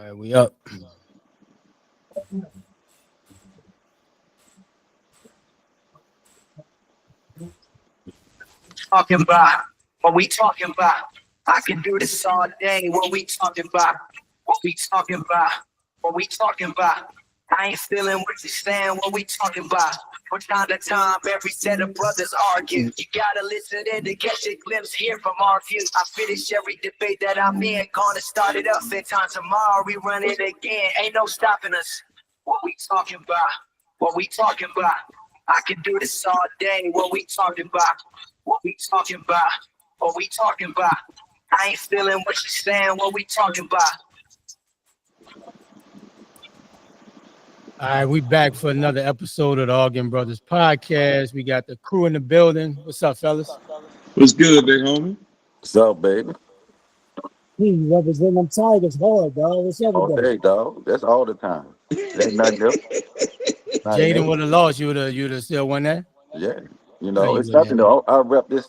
right, we up. Talking about what we talking about. I can do this all day. What we talking about? What we talking about? What we talking about? I ain't feeling what you saying. What we talking about? From time to time, every set of brothers argue. You gotta listen in to catch a glimpse here from our view. I finish every debate that I'm in. Gonna start it up in time tomorrow. We run it again. Ain't no stopping us. What we talking about? What we talking about? I can do this all day. What we talking about? What we talking about? What we talking about? I ain't feeling what you saying. What we talking about? All right, we back for another episode of the Ogden Brothers podcast. We got the crew in the building. What's up, fellas? What's good, big homie? What's up, baby? He representing them Tigers hard, dog. What's up All with day, that? dog. That's all the time. Ain't nothing else. Jayden would have lost. You'd have still won that. Yeah. You No, know, you it's wouldn't nothing have. though. I rep this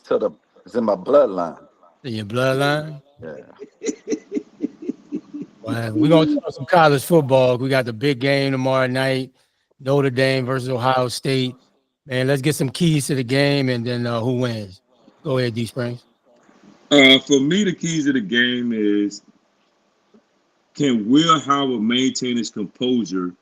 it's in my bloodline. In your bloodline. Yeah. Well, we're gonna talk some college football. We got the big game tomorrow night, Notre Dame versus Ohio State. Man, let's get some keys to the game and then who wins. Go ahead, D Springs. For me, the keys of the game is, can Will Howard maintain his composure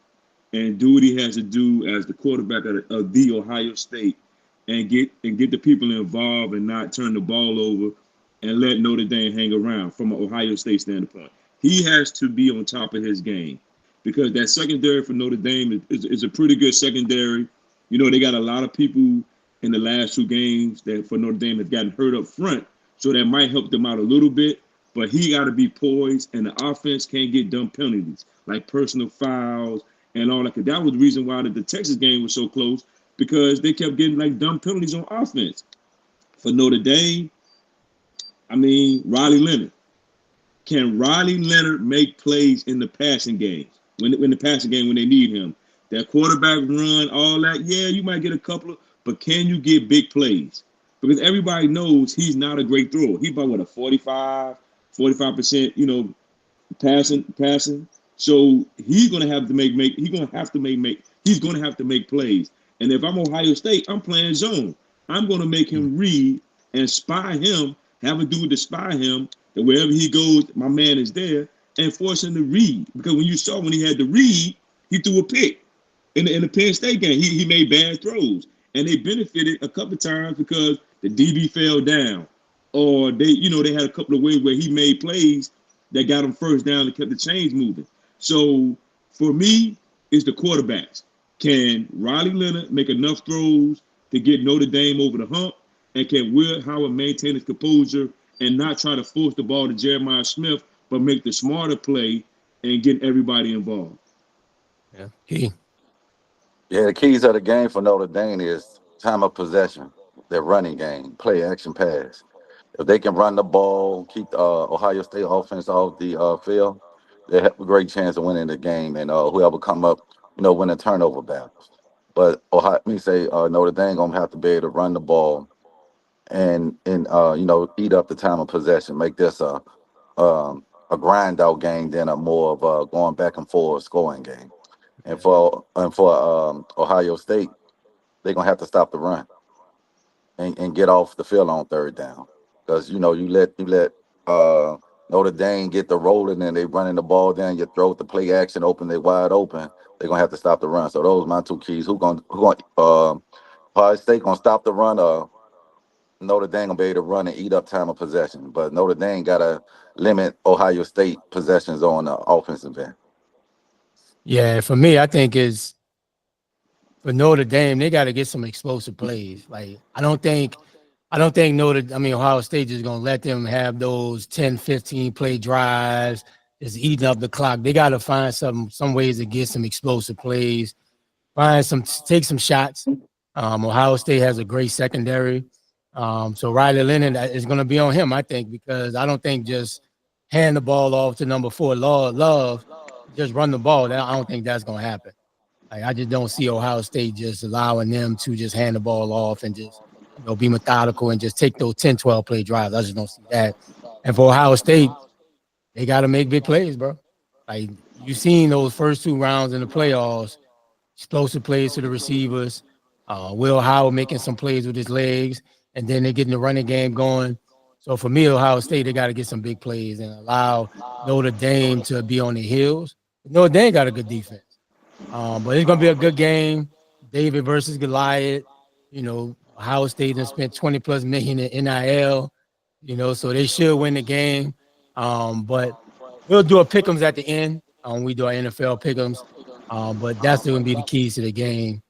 and do what he has to do as the quarterback of the Ohio State and get the people involved and not turn the ball over and let Notre Dame hang around from an Ohio State standpoint. He has to be on top of his game because that secondary for Notre Dame is a pretty good secondary. You know, they got a lot of people in the last two games that for Notre Dame have gotten hurt up front, so that might help them out a little bit. But he got to be poised, and the offense can't get dumb penalties like personal fouls and all that. That was the reason why the Texas game was so close, because they kept getting like dumb penalties on offense. For Notre Dame, I mean, Riley Leonard. Can Riley Leonard make plays in the passing games? When the passing game when they need him? That quarterback run, all that, yeah, you might get a couple of, but can you get big plays? Because everybody knows he's not a great thrower. He's about what, a 45%, you know, passing. So he's gonna have to make plays. And if I'm Ohio State, I'm playing zone. I'm gonna make him read and spy him, have a dude to spy him, that wherever he goes, my man is there, and force him to read. Because when you saw when he had to read, he threw a pick. In the Penn State game, he made bad throws. And they benefited a couple of times because the DB fell down. Or they had a couple of ways where he made plays that got him first down and kept the chains moving. So for me, it's the quarterbacks. Can Riley Leonard make enough throws to get Notre Dame over the hump? And can Will Howard maintain his composure and not try to force the ball to Jeremiah Smith, but make the smarter play and get everybody involved? Yeah. Key. Yeah, the keys of the game for Notre Dame is time of possession, their running game, play action pass. If they can run the ball, keep the Ohio State offense off the field, they have a great chance of winning the game. And whoever come up, win a turnover battles. But Notre Dame gonna have to be able to run the ball and eat up the time of possession, make this a grind out game than a more of a going back and forth scoring game. And for Ohio State, they're gonna have to stop the run and get off the field on third down, because you let Notre Dame get the rolling and they running the ball down your throat, the play action open, they wide open. They're gonna have to stop the run. So those are my two keys. Ohio State gonna stop the run? Notre Dame gonna be able to run and eat up time of possession, but Notre Dame gotta limit Ohio State possessions on the offensive end. Yeah, for me, I think is for Notre Dame, they got to get some explosive plays. Like I don't think Ohio State is going to let them have those 10, 15 play drives, just eating up the clock. They got to find some ways to get some explosive plays, take some shots. Ohio State has a great secondary. So Riley Leonard is going to be on him, I think, because I don't think just hand the ball off to number 4, Love, just run the ball. I don't think that's going to happen. Like, I just don't see Ohio State just allowing them to just hand the ball off and just be methodical and just take those 10, 12 play drives. I just don't see that. And for Ohio State, they got to make big plays, bro. Like you seen those first two rounds in the playoffs, explosive plays to the receivers. Will Howard making some plays with his legs, and then they're getting the running game going. So for me, Ohio State, they got to get some big plays and allow Notre Dame to be on their heels. Notre Dame got a good defense. But it's gonna be a good game. David versus Goliath. Ohio State has spent 20 plus million in NIL. So they should win the game. But we'll do a pick'ems at the end. We do our NFL pick'ems. But that's going to be the keys to the game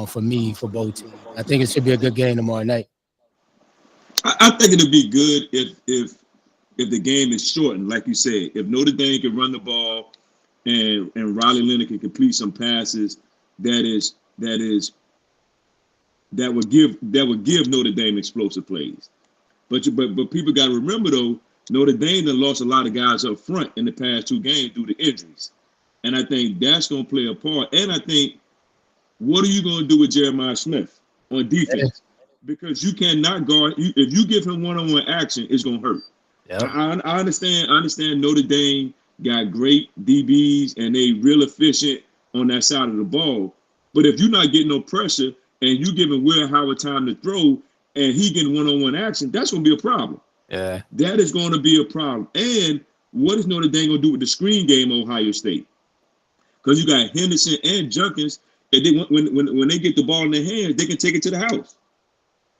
for me for both teams. I think it should be a good game tomorrow night. I think it'll be good if the game is shortened, like you said. If Notre Dame can run the ball and Riley Leonard can complete some passes, that would give Notre Dame explosive plays. But people got to remember though, Notre Dame done lost a lot of guys up front in the past two games due to injuries, and I think that's going to play a part. And I think, what are you going to do with Jeremiah Smith on defense? Because you cannot guard. If you give him one-on-one action, it's going to hurt. Yep. I understand Notre Dame got great DBs and they real efficient on that side of the ball. But if you're not getting no pressure and you giving Will Howard time to throw and he getting one-on-one action, that's going to be a problem. Yeah. That is going to be a problem. And what is Notre Dame going to do with the screen game, Ohio State? Because you got Henderson and Junkins, and they when they get the ball in their hands, they can take it to the house.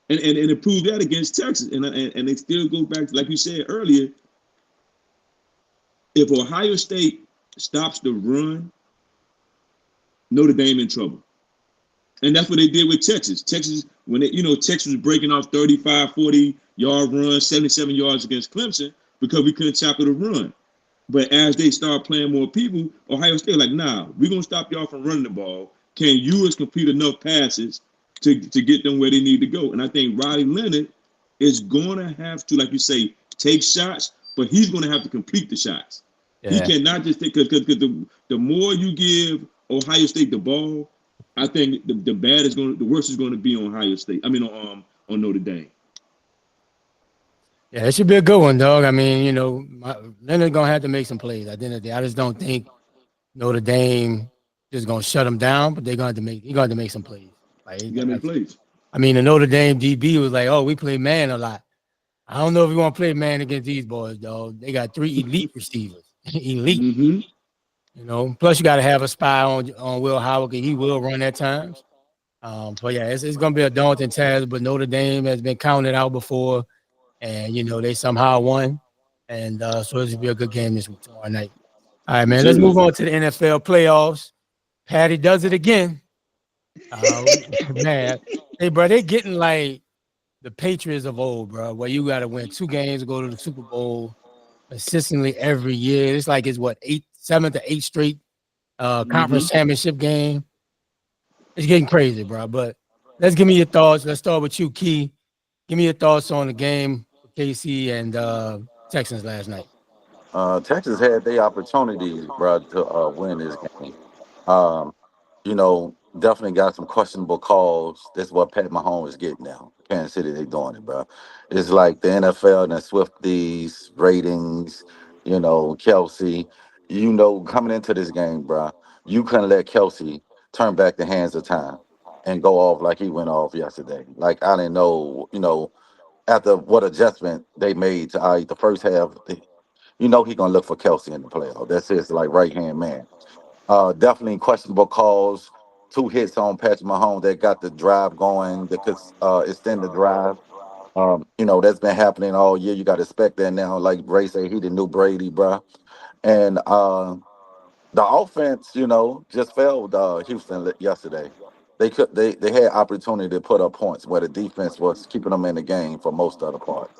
And improve that against Texas. And it still goes back to, like you said earlier, if Ohio State stops the run, Notre Dame in trouble. And that's what they did with Texas. Texas was breaking off 35, 40-yard runs, 77 yards against Clemson because we couldn't tackle the run. But as they start playing more people, Ohio State like, nah, we're going to stop y'all from running the ball. Can Ewers complete enough passes to get them where they need to go? And I think Riley Leonard is going to have to, like you say, take shots, but he's going to have to complete the shots. Yeah. He cannot just take, because the more you give Ohio State the ball, I think the worst is going to be on Ohio State. I mean, on Notre Dame. Yeah, it should be a good one, dog. I mean, Leonard's going to have to make some plays at the end of the day. I just don't think Notre Dame is going to shut him down, but he's going to have to make some plays. Like, you got to make plays. I mean, the Notre Dame DB was like, oh, we play man a lot. I don't know if we want to play man against these boys, dog. They got 3 elite receivers. Elite. Mm-hmm. Plus you got to have a spy on Will Howard, because he will run at times. But yeah, it's going to be a daunting task, but Notre Dame has been counted out before, and, they somehow won. And so it's going to be a good game this week, tomorrow night. All right, man, let's move on to the NFL playoffs. Patty does it again. Man, hey, bro, they getting like the Patriots of old, bro, where you got to win 2 games to go to the Super Bowl consistently every year. It's like it's 7th to 8th straight conference championship game. It's getting crazy, bro. But let's give me your thoughts. Let's start with you, Key. Give me your thoughts on the game with KC and Texans last night. Texas had their opportunities, bro, to win this game. Definitely got some questionable calls. That's what Pat Mahomes is getting now. Kansas City, they doing it, bro. It's like the NFL and the Swifties ratings, Kelsey. Coming into this game, bro, you couldn't let Kelsey turn back the hands of time and go off like he went off yesterday. Like, I didn't know, after what adjustment they made to the first half, he gonna look for Kelsey in the playoff. That's his right-hand man. Definitely questionable calls. 2 hits on Patrick Mahomes that got the drive going, that could extend the drive. That's been happening all year. You got to expect that now. Like Ray said, he the new Brady, bro. And the offense, just failed Houston yesterday. They had opportunity to put up points where the defense was keeping them in the game for most of the part.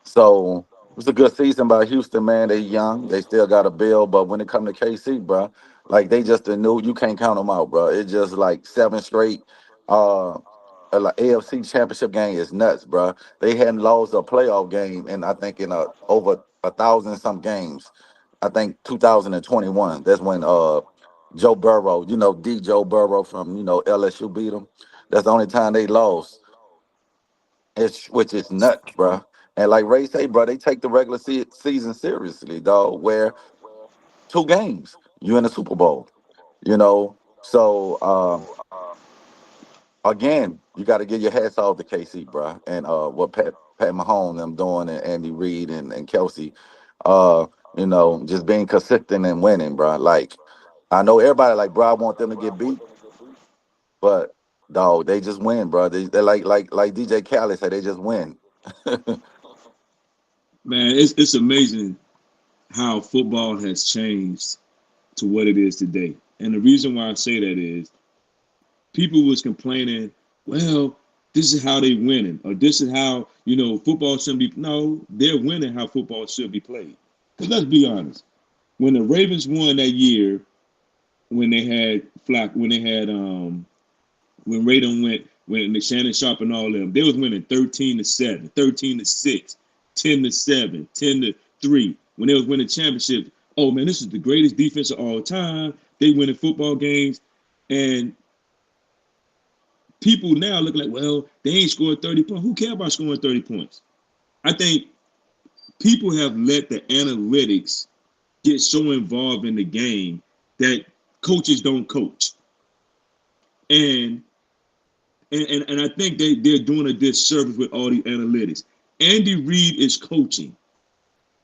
So it was a good season by Houston, man. They young. They still got a build. But when it come to KC, bro, like they just knew you can't count them out, bro. It's just like 7 straight like AFC championship game is nuts, bro. They hadn't lost a playoff game, and I think in over 1,000 some games. I think 2021. That's when Joe Burrow, Joe Burrow from LSU beat them. That's the only time they lost. Which is nuts, bro. And like Ray say, bro, they take the regular season seriously, dog. Where 2 games. You in the Super Bowl. You know, so again, you got to give your hats off to KC, bro, and what Pat Mahomes them doing, and Andy Reid and Kelsey, uh, just being consistent and winning, bro. Like I know everybody like, bro, I want them to get beat, but dog, they just win, bro. They like DJ Khaled said, they just win. Man, it's amazing how football has changed to what it is today. And the reason why I say that is people was complaining, well, this is how they winning, or this is how, football shouldn't be. No, they're winning how football should be played. Because let's be honest, when the Ravens won that year, when they had when Radon went, when Shannon Sharp and all them, they was winning 13-7, 13-6, 10-7, 10-3. When they was winning championships, oh man, this is the greatest defense of all time. They winning football games, and people now look like, well, they ain't scored 30 points. Who cares about scoring 30 points? I think people have let the analytics get so involved in the game that coaches don't coach. And I think they're doing a disservice with all the analytics. Andy Reid is coaching.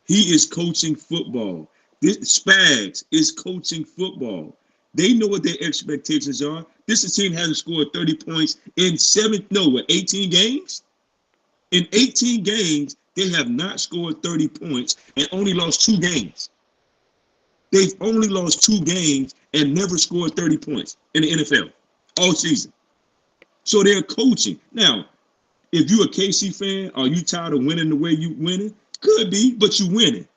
He is coaching football. This Spags is coaching football. They know what their expectations are. This team hasn't scored 30 points in 18 games? In 18 games, they have not scored 30 points and only lost 2 games. They've only lost 2 games and never scored 30 points in the NFL all season. So they're coaching. Now, if you're a KC fan, are you tired of winning the way you winning? Could be, but you winning.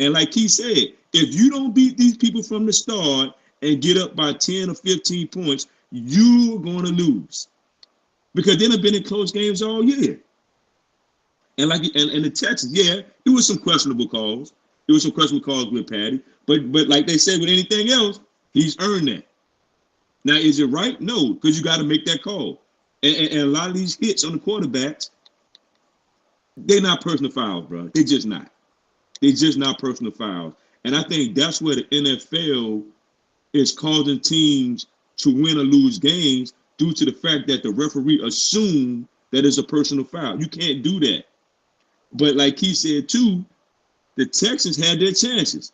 And like he said, if you don't beat these people from the start and get up by 10 or 15 points, you're going to lose. Because they have been in close games all year. And and the Texans, yeah, it was some questionable calls. It was some questionable calls with Patty. But like they said with anything else, he's earned that. Now, is it right? No, because you got to make that call. And a lot of these hits on the quarterbacks, they're not personal fouls, bro. They're just not. They're just not personal fouls. And I think that's where the NFL is causing teams to win or lose games due to the fact that the referee assumed that it's a personal foul. You can't do that. But like he said, too, the Texans had their chances.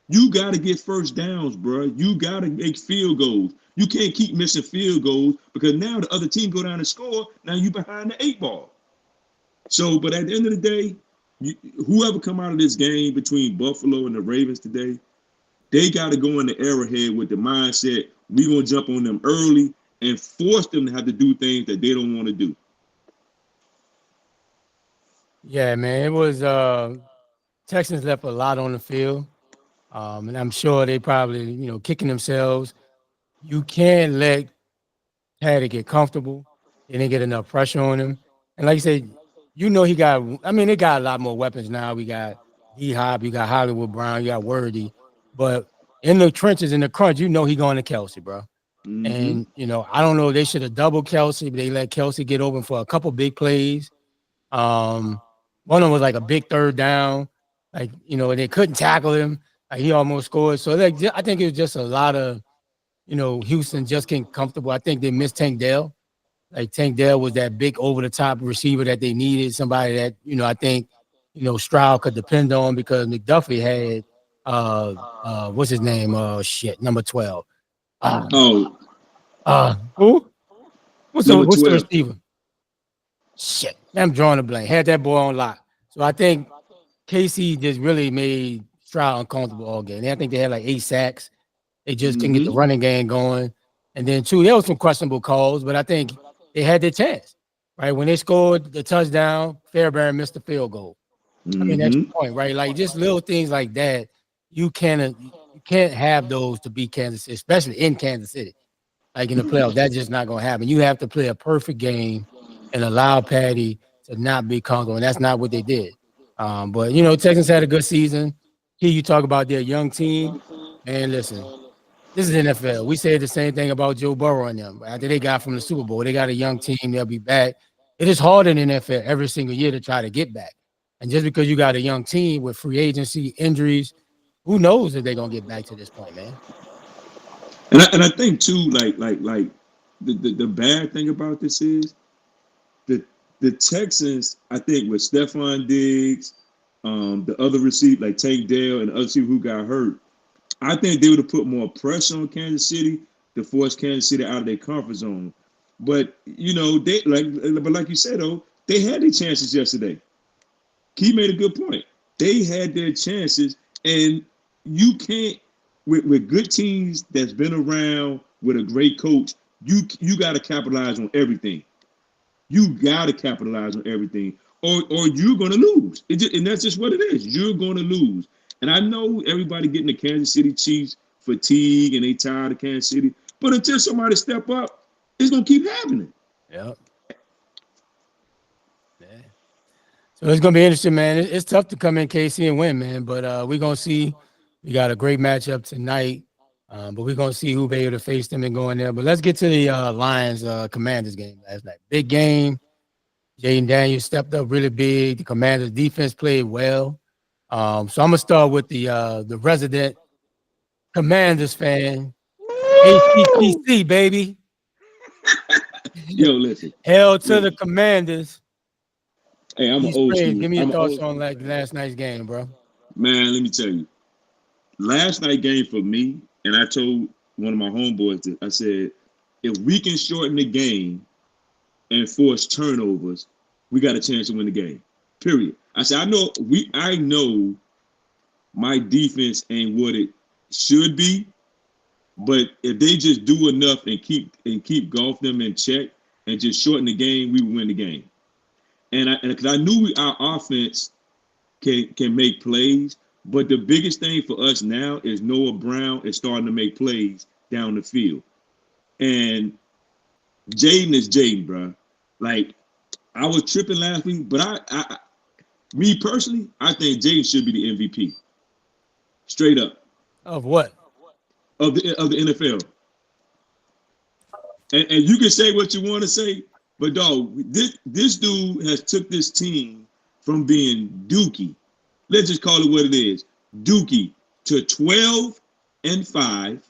You got to get first downs, bro. You got to make field goals. You can't keep missing field goals because now the other team go down and score. Now you behind the 8 ball. So, but at the end of the day, whoever come out of this game between Buffalo and the Ravens today, they got to go in the Arrowhead with the mindset, we're going to jump on them early and force them to have to do things that they don't want to do. Yeah, man, it was Texans left a lot on the field, and I'm sure they probably, kicking themselves. You can't let Patty get comfortable. They didn't get enough pressure on him. And like you said, they got a lot more weapons now. We got D-Hop, you got Hollywood Brown, you got Worthy. But in the trenches, in the crunch, he going to Kelsey, bro. Mm-hmm. And, I don't know, they should have doubled Kelsey, but they let Kelsey get open for a couple big plays. One of them was like a big third down. Like, they couldn't tackle him. Like, he almost scored. So I think it was just a lot of, Houston just getting comfortable. I think they missed Tank Dell. Like Tank Dell was that big over-the-top receiver that they needed, somebody that, I think, Stroud could depend on because McDuffie had, what's his name? Number 12. Who? What's the receiver? Shit, I'm drawing a blank. Had that boy on lock. So I think KC just really made Stroud uncomfortable all game. I think they had like 8 sacks. They just couldn't get the running game going. And then, too, there was some questionable calls, but I think they had their chance, right? When they scored the touchdown, Fairbairn missed the field goal. I mean, that's the point, right? Like, just little things like that, you can't have those to beat Kansas City, especially in Kansas City. Like, in the playoffs, that's just not going to happen. You have to play a perfect game and allow Patty to not be comfortable, and that's not what they did. But, Texans had a good season. Here you talk about their young team, and listen, this is NFL. We said the same thing about Joe Burrow and them. After they got from the Super Bowl, they got a young team. They'll be back. It is hard in the NFL every single year to try to get back. And just because you got a young team with free agency, injuries, who knows if they're gonna get back to this point, man. And I think too, like the bad thing about this is the Texans, I think with Stephon Diggs, the other receiver like Tank Dell and the other receiver who got hurt, I think they would have put more pressure on Kansas City to force Kansas City out of their comfort zone. But like you said though, they had their chances yesterday. Key made a good point. They had their chances, and you can't with good teams that's been around with a great coach. You got to capitalize on everything. You got to capitalize on everything, or you're going to lose. And that's just what it is. You're going to lose. And I know everybody getting the Kansas City Chiefs fatigue and they tired of Kansas City, but until somebody step up, it's going to keep happening. Yep. Yeah. So it's going to be interesting, man. It's tough to come in KC and win, man, but we're going to see. We got a great matchup tonight, but we're going to see who be able to face them and go in there. But let's get to the Lions Commanders game last night. Big game. Jayden Daniels stepped up really big. The Commanders defense played well. So I'm going to start with the resident Commanders fan. ACTC, baby. Yo, listen. Hell to the Commanders. Hey, I'm an old school. Give me your thoughts on like last night's game, bro. Man, let me tell you. Last night game for me, and I told one of my homeboys, I said, if we can shorten the game and force turnovers, we got a chance to win the game. Period. I said, I know my defense ain't what it should be, but if they just do enough and keep golf them in check and just shorten the game, we will win the game. And because I knew our offense can make plays, but the biggest thing for us now is Noah Brown is starting to make plays down the field. And Jayden is Jayden, bro. Like, I was tripping last week, but me personally, I think Jayden should be the MVP. Straight up. Of what? Of the NFL. And you can say what you want to say, but dog, this dude has took this team from being dookie. Let's just call it what it is. Dookie to 12-5.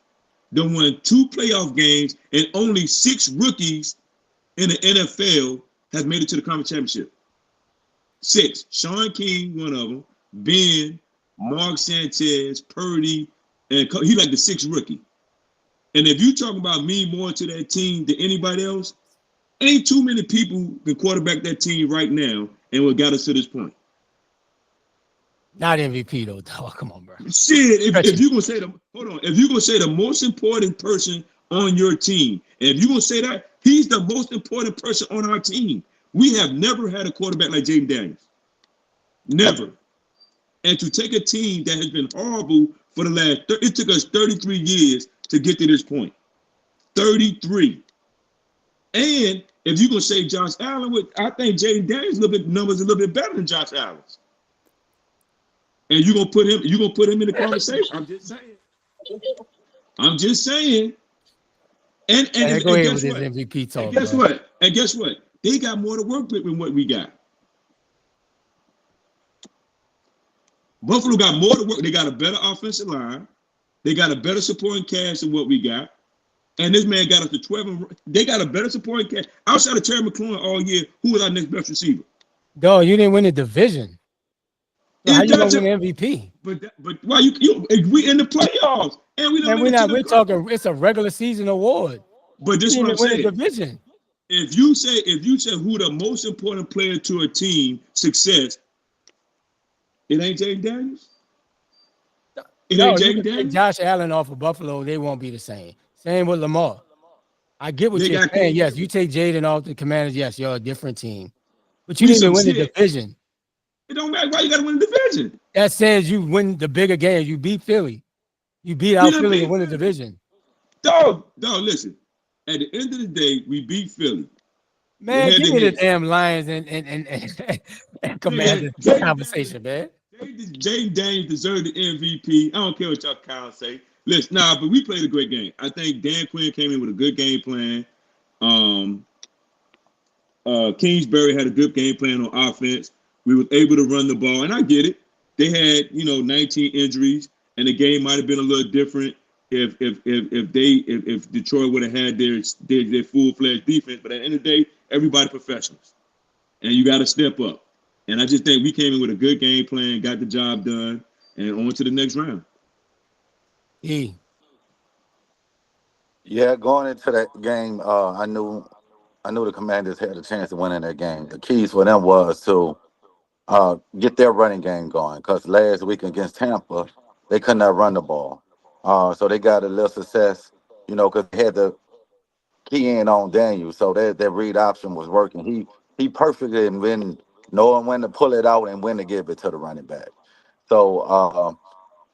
Done won 2 playoff games, and only 6 rookies in the NFL has made it to the conference championship. 6. Sean King, one of them. Ben, Mark Sanchez, Purdy, and he like the 6th rookie. And if you talking about me more to that team than anybody else, ain't too many people can quarterback that team right now and what got us to this point. Not MVP though, dog. Come on, bro. Shit, if you're gonna say if you're gonna say the most important person on your team, and if you're gonna say that, he's the most important person on our team. We have never had a quarterback like Jayden Daniels. Never. And to take a team that has been horrible for the last, it took us 33 years to get to this point. 33. And if you're gonna say Josh Allen, I think Jayden Daniels numbers a little bit better than Josh Allen's. And you're gonna put him in the conversation. I'm just saying. And go ahead with his MVP talk. And guess what? They got more to work with than what we got. Buffalo got more to work. They got a better offensive line. They got a better supporting cast than what we got. And this man got us to 12. They got a better supporting cast. Outside of Terry McLaurin all year, who was our next best receiver? Dog, you didn't win the division. So how you gonna win MVP? But why you we in the playoffs and we're talking. It's a regular season award. But this is what I'm saying. Division. If you say who the most important player to a team success, it ain't Jayden Daniels. It ain't Jayden Daniels. Josh Allen off of Buffalo, they won't be the same. Same with Lamar. I get what you're saying. Yes, you take Jayden off the Commanders. Yes, you're a different team, but you didn't win the division. It don't matter why you got to win the division. That says you win the bigger game. You beat Philly. You beat out Philly and win the division. Dog, listen. At the end of the day, we beat Philly. Man, give me the damn Lions and Commanders conversation, man. Jayden Daniels deserved the MVP. I don't care what y'all count say. Listen, but we played a great game. I think Dan Quinn came in with a good game plan. Kingsbury had a good game plan on offense. We were able to run the ball, and I get it. They had, 19 injuries, and the game might have been a little different if Detroit would have had their full fledged defense. But at the end of the day, everybody professionals, and you got to step up. And I just think we came in with a good game plan, got the job done, and on to the next round. E. Yeah, going into that game, I knew the Commanders had a chance to win in that game. The keys for them was to get their running game going because last week against Tampa, they could not run the ball. So they got a little success, because they had to key in on Daniels. So that read option was working. He perfectly in knowing when to pull it out and when to give it to the running back. So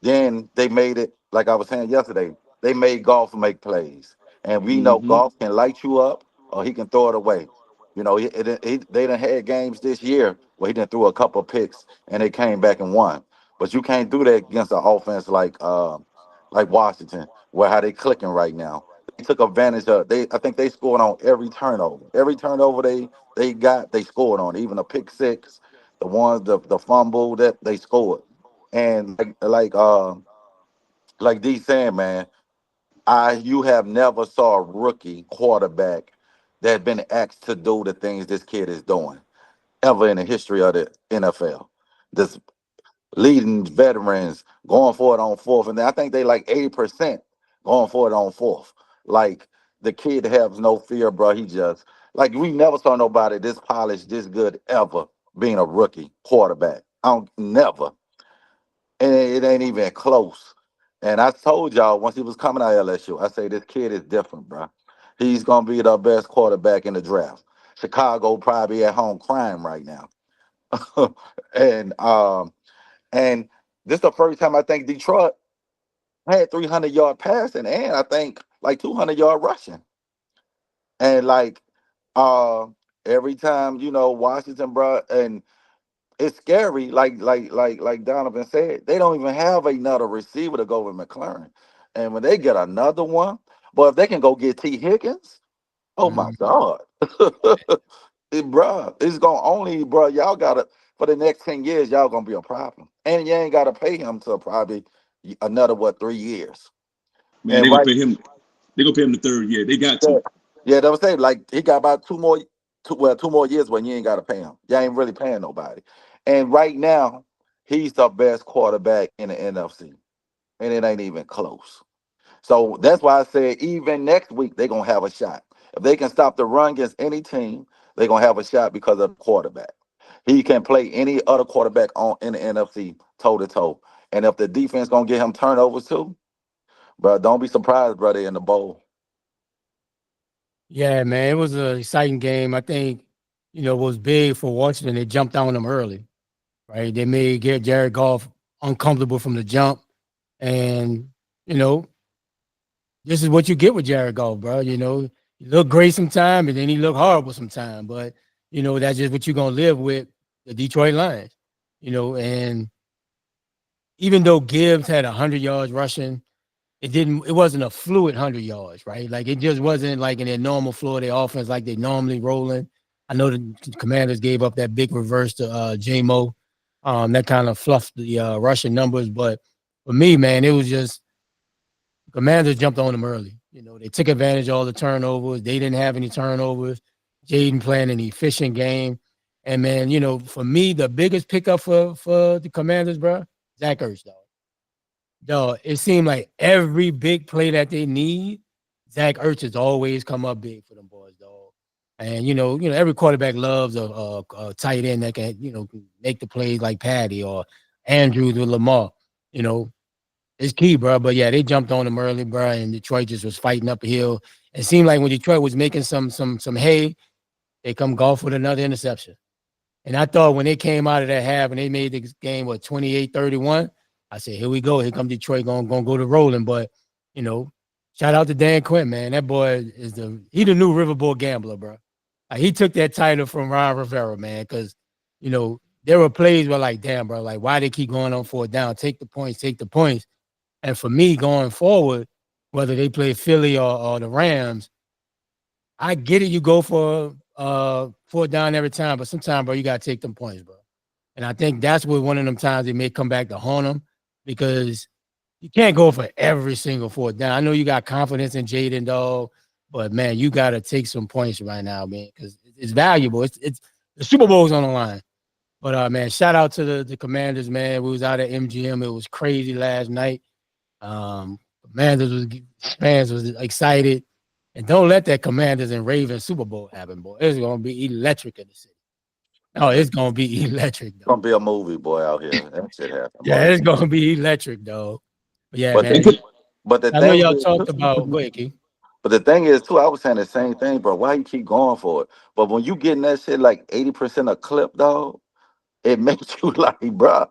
then they made it, like I was saying yesterday, they made golf make plays. And we know Mm-hmm. golf can light you up or he can throw it away. They done had games this year where he done threw a couple of picks and they came back and won. But you can't do that against an offense like Washington, where how they clicking right now. They took advantage of I think they scored on every turnover. Every turnover they got, they scored on. Even a pick six, the fumble that they scored. And like D saying, man, you have never saw a rookie quarterback that had been asked to do the things this kid is doing ever in the history of the NFL. This leading veterans going for it on fourth, and I think they like 80% going for it on fourth. Like the kid has no fear, bro. He just like we never saw nobody this polished, this good ever being a rookie quarterback. I don't never. And it ain't even close. And I told y'all once he was coming out of LSU, I say this kid is different, bro. He's gonna be the best quarterback in the draft. Chicago probably at home crying right now. and and this the first time I think Detroit had 300-yard passing and I think like 200-yard rushing. And like uh every time Washington, bro, and it's scary. Like Donovan said, they don't even have another receiver to go with McLaren. And when they get another one, but if they can go get T. Higgins, oh my God, it's gonna y'all gotta for the next 10 years, y'all gonna be a problem. And you ain't gotta pay him till probably another 3 years. Man, And they're gonna right pay him. They're gonna pay him the third year. They got there, to. yeah, that was saying like he got about 2 more years when you ain't gotta pay him. You ain't really paying nobody. And right now, he's the best quarterback in the NFC. And it ain't even close. So that's why I said even next week they're gonna have a shot. If they can stop the run against any team, they're gonna have a shot because of the quarterback. He can play any other quarterback on in the NFC toe to toe. And if the defense gonna get him turnovers too, bro, don't be surprised, brother, in the bowl. Yeah, man, it was an exciting game. I think, it was big for Washington. They jumped on them early, right? They made get Jared Goff uncomfortable from the jump. And, you know, this is what you get with Jared Goff, bro. He look great sometime and then he look horrible sometime. But, that's just what you're gonna live with the Detroit Lions. And even though Gibbs had 100 yards rushing, it wasn't a fluid 100 yards, right? Like it just wasn't like in their normal flow of their offense like they normally rolling. I know the Commanders gave up that big reverse to J-Mo. That kind of fluffed the rushing numbers. But for me, man, it was just Commanders jumped on them early. They took advantage of all the turnovers. They didn't have any turnovers. Jayden playing an efficient game. And man, for me, the biggest pickup for the Commanders, bro, Zach Ertz, dog. Dog, it seemed like every big play that they need, Zach Ertz has always come up big for them boys, dog. And every quarterback loves a tight end that can, make the plays like Patty or Andrews with Lamar. You know, it's key, bro. But yeah, they jumped on them early, bro, and Detroit just was fighting up a hill. It seemed like when Detroit was making some hay, they come golf with another interception. And I thought when they came out of that half and they made the game, 28-31, I said, here we go. Here come Detroit going to go to rolling. But, shout out to Dan Quinn, man. That boy he the new Riverboat Gambler, bro. Like, he took that title from Ron Rivera, man, because, there were plays where like, damn, bro, like, why they keep going on 4th down? Take the points, take the points. And for me, going forward, whether they play Philly or the Rams, I get it. You go for 4th down every time, but sometimes, bro, you gotta take them points, bro. And I think that's where one of them times they may come back to haunt them because you can't go for every single fourth down. I know you got confidence in Jayden, dog, but man, you got to take some points right now, man, because it's valuable. It's the Super Bowl's on the line. But man, shout out to the Commanders, man. We was out at MGM. It was crazy last night. Commanders was fans was excited, and don't let that Commanders and Ravens Super Bowl happen, boy. It's gonna be electric in the city. Oh, it's gonna be electric, It's though. gonna be a movie, boy, out here. That shit happen, Yeah, boy. it's gonna be electric, though. But yeah, But They man. could, but the I know thing y'all is, talked about. Go ahead, Key. but the thing is too, I was saying the same thing, bro. Why you keep going for it? But when you getting that shit like 80% a clip, dog, it makes you like, bruh,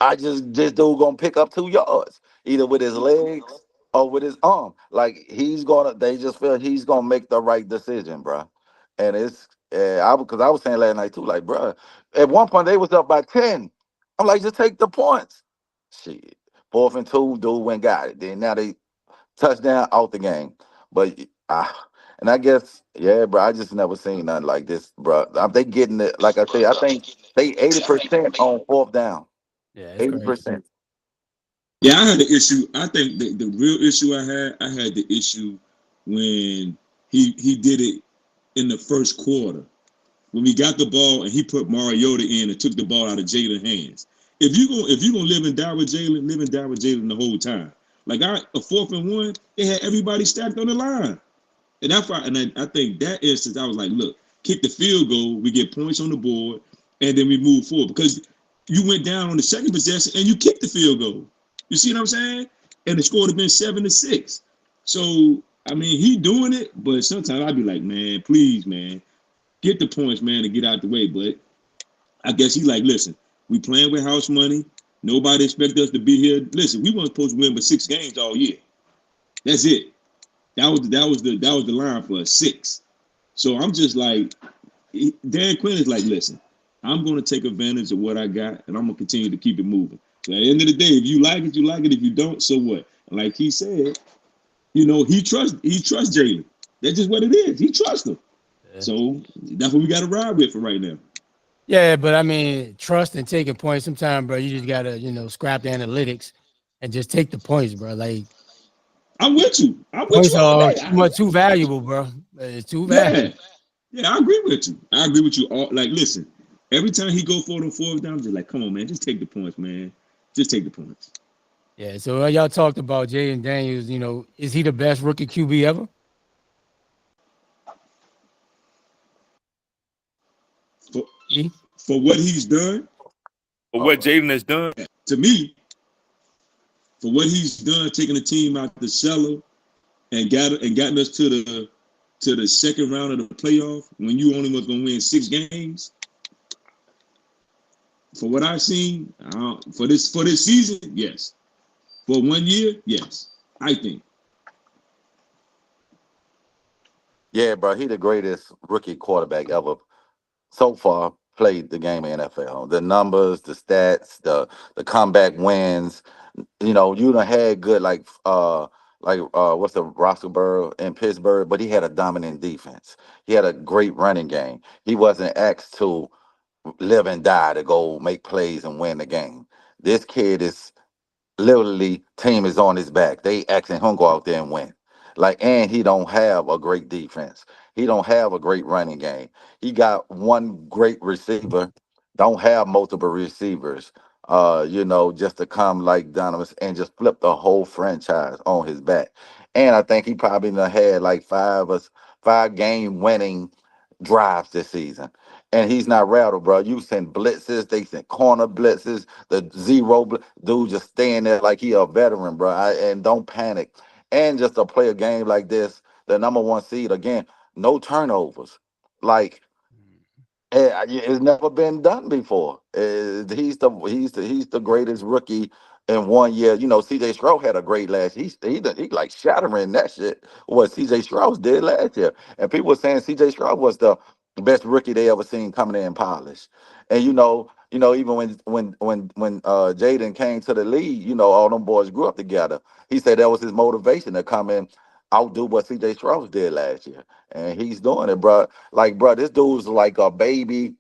I just this dude gonna pick up 2 yards, either with his legs or with his arm. Like he's gonna, they just feel he's gonna make the right decision, bruh. And it's, because I was saying last night too, like, bruh, at one point they was up by 10. I'm like, just take the points. Shit, 4th and 2, dude went got it. Then now they touchdown out the game. But and I guess, yeah, bro, I just never seen nothing like this, bro. They getting it, like I say, I think they 80% on 4th down. Yeah, it's crazy. 80%. yeah, I had the issue. I think the real issue I had the issue when he did it in the first quarter. When we got the ball and he put Mariota in and took the ball out of Jalen's hands. If you gonna live and die with Jalen, live and die with Jalen the whole time. Like a 4th and 1, they had everybody stacked on the line. And that's why, and I think that instance, I was like, look, kick the field goal, we get points on the board, and then we move forward. Because you went down on the second possession and you kicked the field goal. You see what I'm saying? And the score would have been 7-6. So, I mean, he doing it, but sometimes I'd be like, man, please, man, get the points, man, and get out the way. But I guess he's like, listen, we playing with house money. Nobody expect us to be here. Listen, we weren't supposed to win but 6 games all year. That's it. That was the line for a 6. So I'm just like, Dan Quinn is like, listen, I'm going to take advantage of what I got, and I'm going to continue to keep it moving. So at the end of the day, if you like it, you like it. If you don't, so what? And like he said, he trusts Jalen. That's just what it is. He trusts him. Yeah. So that's what we got to ride with for right now. Yeah, but I mean, trust and taking points. Sometimes, bro, you just gotta, scrap the analytics and just take the points, bro. Like I'm with you. I'm with points you all are day. too valuable, bro. It's too Yeah, valuable. yeah, I agree with you. I agree with you. All like, listen, every time he go for the 4th down, I'm just like, come on, man, just take the points, man. Just take the points. Yeah. So y'all talked about Jayden Daniels. Is he the best rookie QB ever? For E? for what he's done, But what Jayden has done, to me, for what he's done, taking the team out the cellar and gotten us to the second round of the playoff when you only was gonna win 6 games. For what I've seen, for this season, yes. For 1 year, yes. I think. Yeah, bro, he the greatest rookie quarterback ever so far played the game in NFL. The numbers, the stats, the comeback wins. You done had good what's the Roethlisberger in Pittsburgh, but he had a dominant defense. He had a great running game. He wasn't asked to live and die to go make plays and win the game. This kid is literally team is on his back. They asking him go out there and win. And he don't have a great defense. He don't have a great running game. He got one great receiver. Don't have multiple receivers. Just to come like Donovan and just flip the whole franchise on his back. And I think he probably done had like 5 game winning drives this season. And he's not rattled, bro. You send blitzes, they send corner blitzes, the dude just staying there like he a veteran, bro. And don't panic. And just to play a game like this, the number 1 seed again, no turnovers. Like it's never been done before. He's the greatest rookie in 1 year. C.J. Stroud had a great last. He like shattering that shit. What C.J. Stroud did last year, and people were saying C.J. Stroud was the best rookie they ever seen coming in polished. And even when Jayden came to the league, all them boys grew up together. He said that was his motivation to come in, outdo what C.J. Stroud did last year, and he's doing it, bro. Like, bro, this dude's like a baby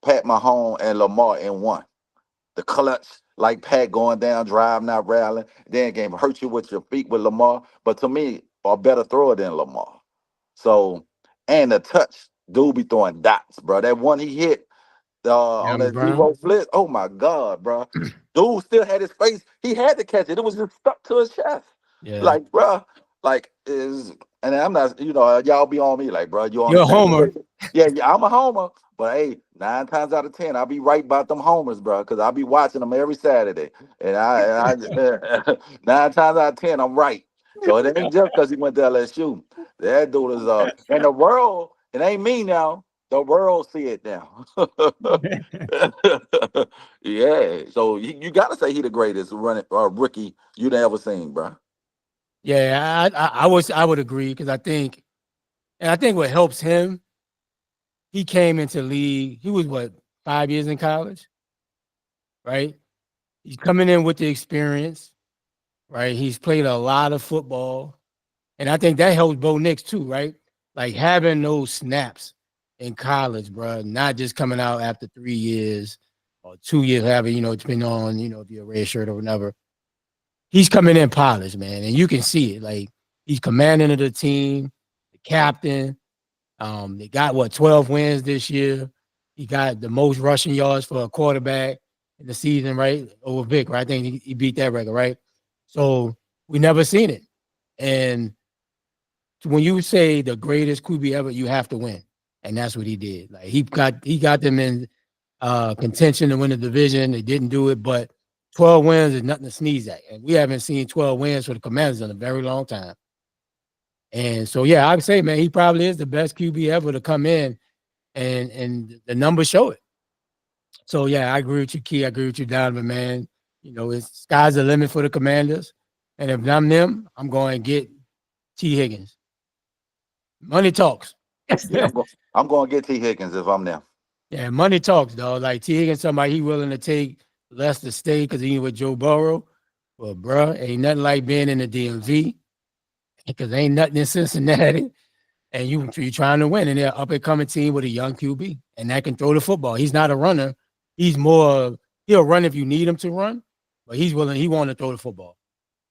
Pat Mahomes and Lamar in one. The clutch, like Pat going down, drive, not rallying. Then can hurt you with your feet with Lamar. But to me, a better thrower than Lamar. So, and the touch, dude be throwing dots, bro. That one he hit on James that Brown. zero blitz. Oh my God, bro. Dude still had his face. He had to catch it. It was just stuck to his chest. Yeah. Like, bro, like is and I'm not, y'all be on me like, bro, you You're a understand? homer. Yeah, yeah, I'm a homer. But hey, 9 times out of 10, I'll be right about them homers, bro, because I'll be watching them every Saturday. And 9 times out of 10, I'm right. So it ain't just because he went to LSU. That dude is and the world, it ain't me now. The world see it now. Yeah. So you gotta say he the greatest running rookie you'd ever seen, bro. Yeah, I would agree because I think what helps him, he came into the league. He was what 5 years in college, right? He's coming in with the experience, right? He's played a lot of football, and I think that helps Bo Nix too, right? Like having those snaps in college, bro, not just coming out after 3 years or 2 years, however, depending on if you're a red shirt or whatever. He's coming in polished, man, and you can see it. Like he's commanding of the team, the captain. They got 12 wins this year. He got the most rushing yards for a quarterback in the season, right? Over Vic, right? I think he beat that record, right? So we never seen it. And when you say the greatest QB ever, you have to win. And that's what he did. Like he got them in contention to win the division. They didn't do it, but 12 wins is nothing to sneeze at. And we haven't seen 12 wins for the Commanders in a very long time. And so, yeah, I'd say, man, he probably is the best QB ever to come in, and the numbers show it. So, yeah, I agree with you, Key. I agree with you, Donovan, man. It's sky's the limit for the Commanders. And if I'm them, I'm going to get T. Higgins. Money talks. Yeah, I'm going to get T. Higgins if I'm there. Yeah, money talks, dog. Like T. Higgins, somebody he willing to take less to stay because he with Joe Burrow. Well, bruh, ain't nothing like being in the DMV because ain't nothing in Cincinnati. And you're trying to win, and they're up and coming team with a young QB, and that can throw the football. He's not a runner. He's more he'll run if you need him to run, but he's willing. He want to throw the football.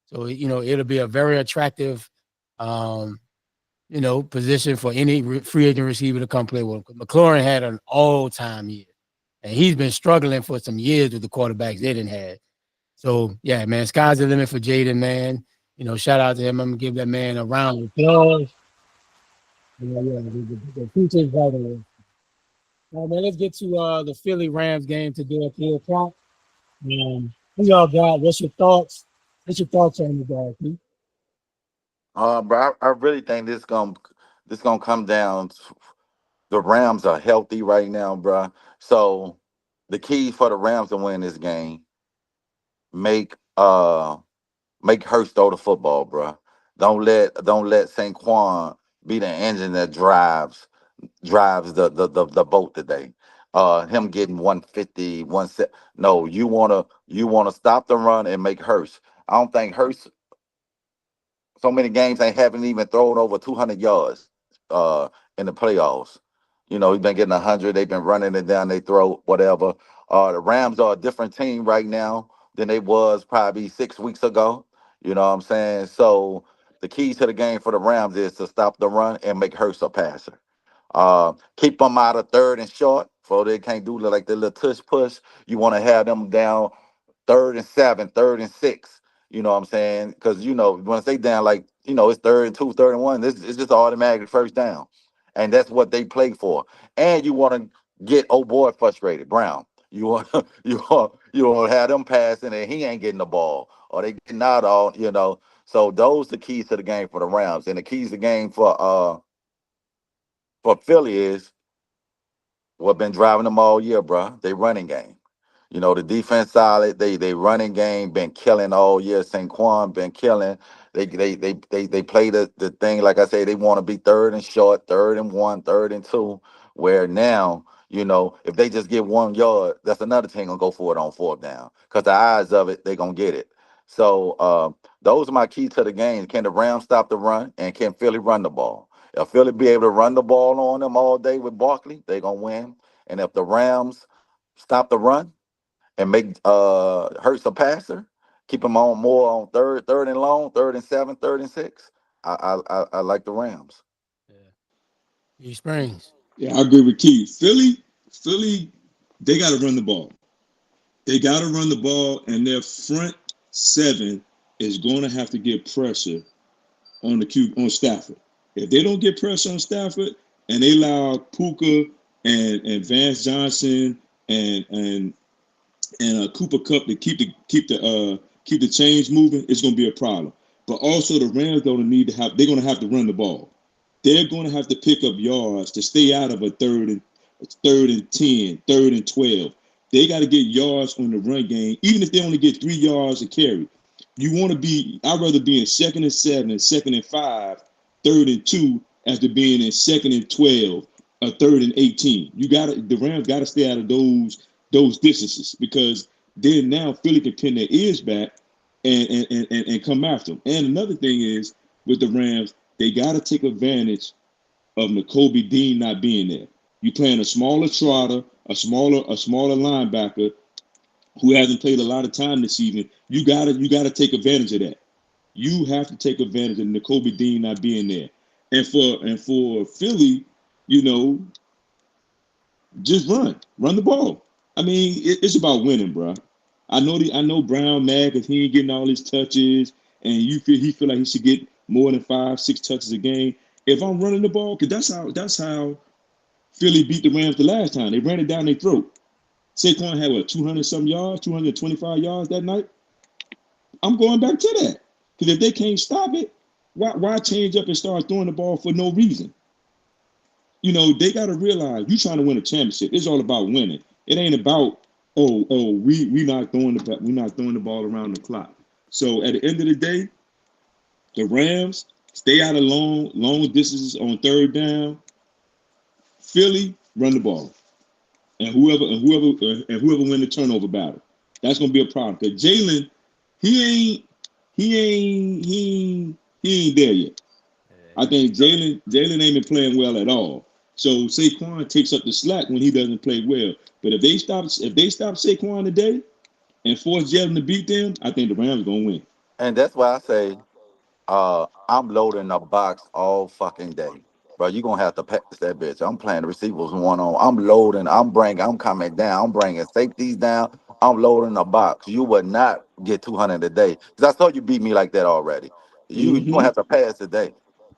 So it'll be a very attractive, position for any free agent receiver to come play with. McLaurin had an all-time year, and he's been struggling for some years with the quarterbacks they didn't have. So yeah, man, sky's the limit for Jayden, man. Shout out to him. I'm gonna give that man a round of applause. Yeah, the future is vital. All right, man, let's get to the Philly Rams game today at 3 o'clock. Who y'all got? What's your thoughts? What's your thoughts on the guy, Pete? But I really think this gonna come down to the Rams are healthy right now, bro. So the key for the Rams to win this game, make make Hurst throw the football, bro. Don't let Saquon be the engine that drives the boat today. Him getting 150, 170. No, you wanna stop the run and make Hurst. I don't think Hurst so many games they haven't even thrown over 200 yards in the playoffs. He's been getting 100. They've been running it down their throat, whatever. The Rams are a different team right now than they was probably 6 weeks ago. You know what I'm saying? So the key to the game for the Rams is to stop the run and make Hurst a passer. Keep them out of third and short, so they can't do like the little tush push. You want to have them down 3rd and 7, 3rd and 6. You know what I'm saying? Because once they down, like it's 3rd and 2, 3rd and 1. It's just automatic first down, and that's what they play for. And you want to get old boy frustrated, Brown. You want you want to have them passing and he ain't getting the ball, or they getting out all. So those the keys to the game for the Rams, and the keys to the game for Philly is what been driving them all year, bro. They running game. The defense solid. They running game been killing all year. Saquon been killing. They play the thing like I say. They want to be 3rd and short, 3rd and 1, 3rd and 2. Where now, if they just get 1 yard, that's another team gonna go for it on 4th down. Cause the eyes of it, they gonna get it. So those are my key to the game. Can the Rams stop the run, and can Philly run the ball? If Philly be able to run the ball on them all day with Barkley, they gonna win. And if the Rams stop the run and make Hurts a passer, keep him on more on third and long, 3rd and 7, 3rd and 6. I like the Rams. Yeah. Springs. Yeah, I agree with Keith. Philly, they got to run the ball. They got to run the ball, and their front seven is going to have to get pressure on Stafford. If they don't get pressure on Stafford, and they allow Puka and Vance Johnson and Cooper Kupp to keep the chains moving, it's going to be a problem. But also the Rams they're going to have to run the ball. They're going to have to pick up yards to stay out of a third and 10, 3rd and 12. They got to get yards on the run game, even if they only get 3 yards a carry. I'd rather be in 2nd and 7, 2nd and 5, 3rd and 2, as to being in 2nd and 12, 3rd and 18. The Rams got to stay out of those distances, because then now Philly can pin their ears back and come after them. And another thing is, with the Rams, they got to take advantage of Nakobe Dean not being there. You playing a smaller Trotter, a smaller linebacker who hasn't played a lot of time this season. You gotta take advantage of that. You have to take advantage of Nakobe Dean not being there. And for Philly, just run the ball. I mean, it's about winning, bro. I know Brown mad because he ain't getting all his touches, and he feel like he should get more than 5, 6 touches a game. If I'm running the ball, because that's how Philly beat the Rams the last time. They ran it down their throat. Saquon had 200-something yards, 225 yards that night. I'm going back to that, because if they can't stop it, why change up and start throwing the ball for no reason? They got to realize you're trying to win a championship. It's all about winning. It ain't about we not throwing the ball around the clock. So at the end of the day, the Rams stay out of long distances on 3rd down. Philly, run the ball, and whoever win the turnover battle, that's gonna be a problem. Because Jaylen, he ain't there yet. I think Jaylen ain't been playing well at all. So Saquon takes up the slack when he doesn't play well. But if they stop Saquon today and force Jaylen to beat them, I think the Rams gonna win. And that's why I say I'm loading the box all fucking day. Bro, you gonna have to pass that bitch. I'm playing the receivers one-on. I'm loading. I'm coming down. I'm bringing safeties down. I'm loading the box. You would not get 200 a day, because I saw you beat me like that already. You gonna have to pass today.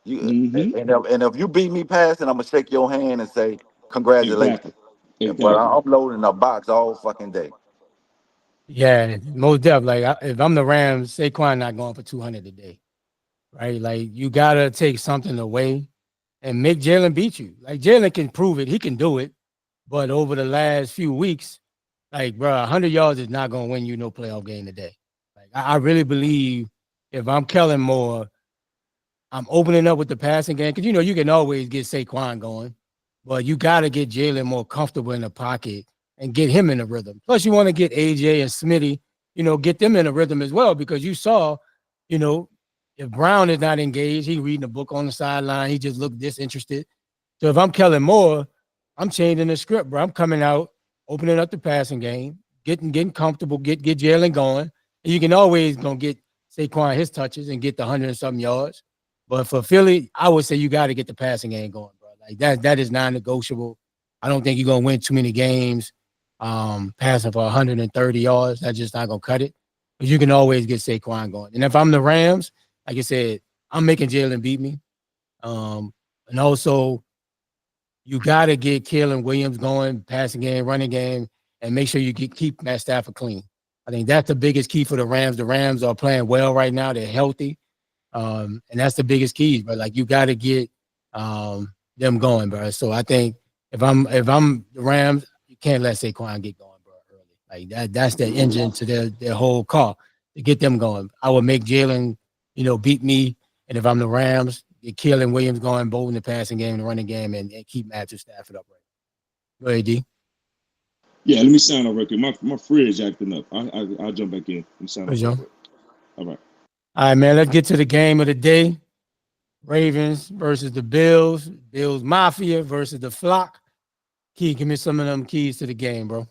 And if you beat me passing, I'm gonna shake your hand and say congratulations. But Exactly. I'm loading the box all fucking day. Yeah, most definitely. Like, if I'm the Rams, Saquon not going for 200 a day, right? Like, you gotta take something away and make Jaylen beat you. Like, Jaylen can prove it; he can do it. But over the last few weeks, like, bro, 100 yards is not gonna win you no playoff game today. Like, I really believe if I'm Kellen Moore, I'm opening up with the passing game, because you can always get Saquon going, but you got to get Jaylen more comfortable in the pocket and get him in the rhythm. Plus, you want to get AJ and Smitty, get them in a rhythm as well, because you saw, if Brown is not engaged, he reading a book on the sideline, he just looked disinterested. So if I'm Kellen Moore, I'm changing the script, bro. I'm coming out, opening up the passing game, getting comfortable, get Jaylen going, and you can always gonna get Saquon his touches and get the 100 and something yards. But for Philly, I would say you got to get the passing game going, bro. Like that is non-negotiable. I don't think you're gonna win too many games passing for 130 yards. That's just not gonna cut it. But you can always get Saquon going. And if I'm the Rams, like I said, I'm making Jaylen beat me. And also you got to get Kalen Williams going, passing game, running game, and make sure you keep Matt Stafford clean. I think that's the biggest key for the Rams. The Rams are playing well right now. They're healthy. And that's the biggest key, bro. Like, you got to get them going, bro. So I think if I'm the Rams, you can't let Saquon get going, bro, early. Like that's the engine to their whole car to get them going. I would make Jaylen, beat me. And if I'm the Rams, get Kalen Williams going both in the passing game and the running game, and keep Matthew Stafford upright. Go ahead, D. Yeah, let me sign off real quick. My fridge acting up. I'll jump back in. Let me sign off real quick. All right. All right, man. Let's get to the game of the day. Ravens versus the Bills. Bills Mafia versus the Flock. Key, give me some of them keys to the game, bro.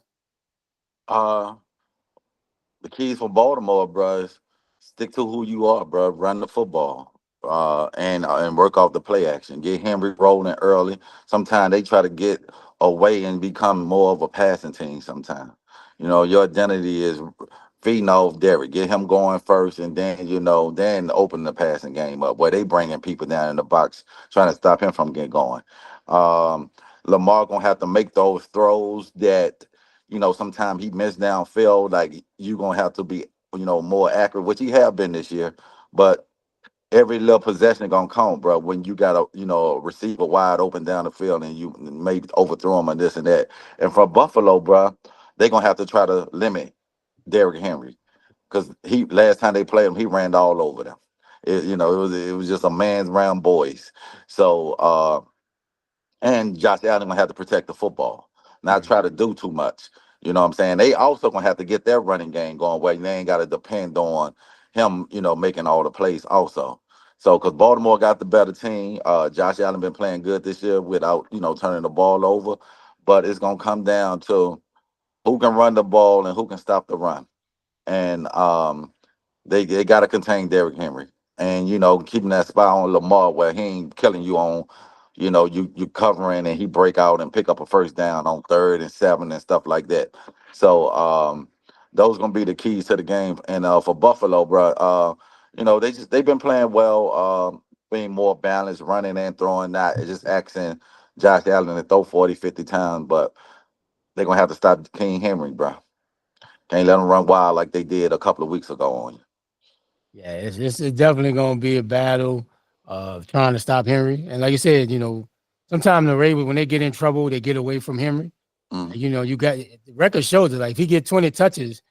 the keys for Baltimore, bro, is stick to who you are, bro. Run the football, and work off the play action. Get Henry rolling early. Sometimes they try to get away and become more of a passing team. Sometimes, your identity is feeding off Derrick. Get him going first, and then then open the passing game up where they bringing people down in the box trying to stop him from getting going. Um, Lamar gonna have to make those throws that sometimes he missed downfield. Like you gonna have to be, more accurate, which he have been this year. But every little possession gonna count, bro. When you got a receiver wide open down the field and you maybe overthrow him and this and that. And for Buffalo, bro, they gonna have to try to limit Derrick Henry because he last time they played him, he ran all over them. It was just a man's round boys. So and Josh Allen gonna have to protect the football, not try to do too much. You know what I'm saying? They also gonna have to get their running game going where they ain't gotta depend on him, making all the plays also. So because Baltimore got the better team, Josh Allen been playing good this year without, turning the ball over. But it's gonna come down to who can run the ball and who can stop the run. And they got to contain Derrick Henry, and keeping that spot on Lamar where he ain't killing you on, you covering and he break out and pick up a first down on 3rd and 7 and stuff like that. So those gonna be the keys to the game. And for Buffalo, bro, they've been playing well, being more balanced, running and throwing. Not just asking Josh Allen to throw 40, 50 times, but they're gonna have to stop King Henry, bro. Can't let them run wild like they did a couple of weeks ago on you. Yeah, it's definitely going to be a battle of trying to stop Henry. And like you said, sometimes the Ravens, when they get in trouble, they get away from Henry. Mm. And, you got the record shows it. Like if he get 20 touches,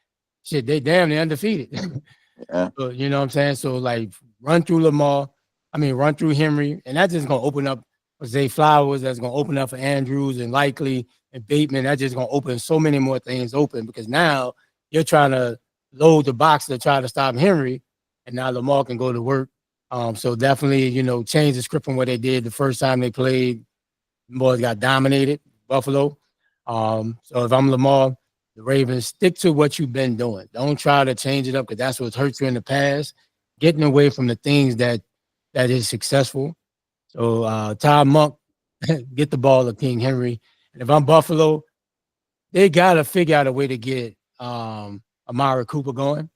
shit, they're undefeated. Yeah. So, you know what I'm saying? So like run through Lamar, run through Henry, and that's just gonna open up for Zay Flowers, that's gonna open up for Andrews and Likely and Bateman. That's just gonna open so many more things open because now you're trying to load the box to try to stop Henry, and now Lamar can go to work. So definitely, change the script from what they did the first time they played. The boys got dominated, Buffalo. So if I'm Lamar, the Ravens, stick to what you've been doing. Don't try to change it up because that's what's hurt you in the past. Getting away from the things that is successful. So Todd Monk, get the ball to King Henry. And if I'm Buffalo, they gotta figure out a way to get Amari Cooper going.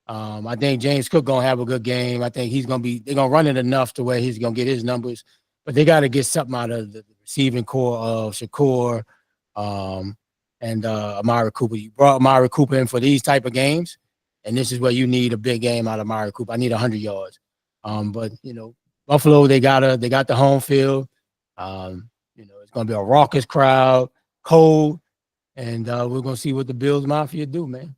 I think James Cook gonna have a good game. I think they're gonna run it enough to where he's gonna get his numbers, but they gotta get something out of the receiving core of Shakur and Amari Cooper. You brought Amari Cooper in for these type of games, and this is where you need a big game out of Amari Cooper. I need 100 yards. But Buffalo, they got the home field. It's gonna be a raucous crowd, cold, and we're gonna see what the Bills Mafia do, man.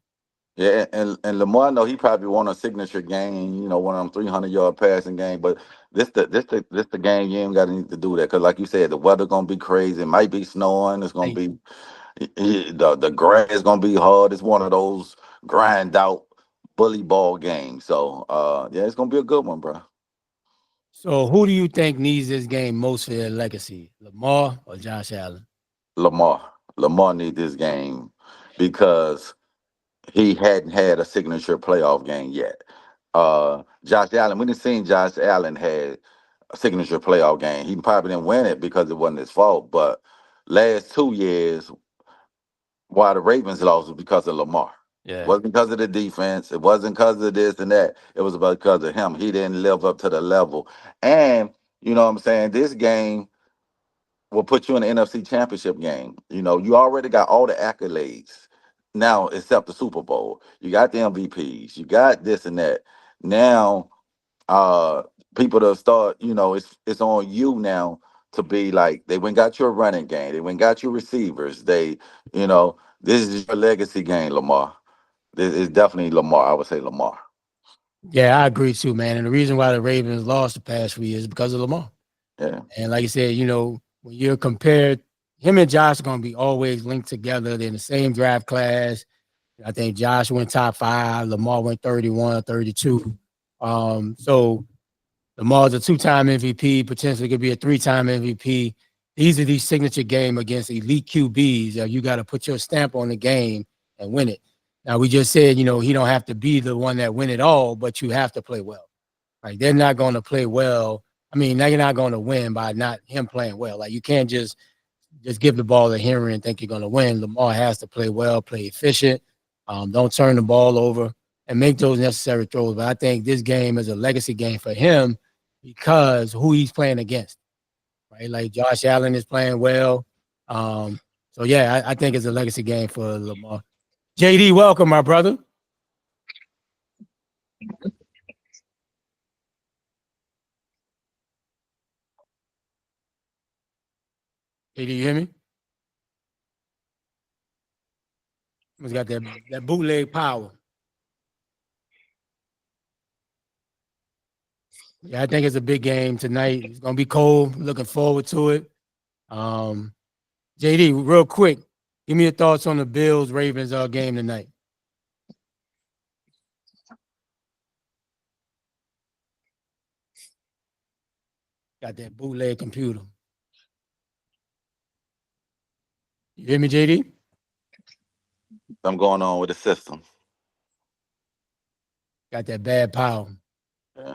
Yeah, and Lamar, know he probably won a signature game, one of them 300-yard passing game. But this the game you ain't got to need to do that because, like you said, the weather gonna be crazy. It might be snowing. It's gonna be the grass is gonna be hard. It's one of those grind out bully ball games. So yeah, it's gonna be a good one, bro. So who do you think needs this game most for their legacy, Lamar or Josh Allen? Lamar need this game because he hadn't had a signature playoff game yet. Josh Allen, we didn't seen Josh Allen had a signature playoff game. He probably didn't win it because it wasn't his fault. But last 2 years, why the Ravens lost was because of Lamar. It Yeah. wasn't because of the defense. It wasn't because of this and that. It was because of him. He didn't live up to the level. And you know what I'm saying? This game will put you in the NFC Championship game. You already got all the accolades now, except the Super Bowl. You got the MVPs. You got this and that. Now, uh, people to start. It's on you now to be like they went got your running game. They went got your receivers. This is your legacy game, Lamar. This is definitely Lamar. I would say Lamar. Yeah, I agree too, man. And the reason why the Ravens lost the past few years is because of Lamar. Yeah. And like you said, when you're compared, him and Josh are going to be always linked together. They're in the same draft class. I think Josh went top 5. Lamar went 31, 32. So Lamar's a 2-time MVP, potentially could be a 3-time MVP. These are these signature game against elite QBs. You got to put your stamp on the game and win it. Now we just said, he don't have to be the one that win it all, but you have to play well. Like they're not going to play well. I mean, now you're not going to win by not him playing well. Like you can't just give the ball to Henry and think you're going to win. Lamar has to play well, play efficient. Don't turn the ball over and make those necessary throws. But I think this game is a legacy game for him because who he's playing against, right? Like Josh Allen is playing well. So yeah, I think it's a legacy game for Lamar. JD, welcome, my brother. JD, you hear me? He's got that bootleg power. Yeah, I think it's a big game tonight. It's gonna be cold. Looking forward to it. JD, real quick, give me your thoughts on the Bills Ravens game tonight. Got that bootleg computer. You hear me, JD? I'm going on with the system. Got that bad power. Yeah.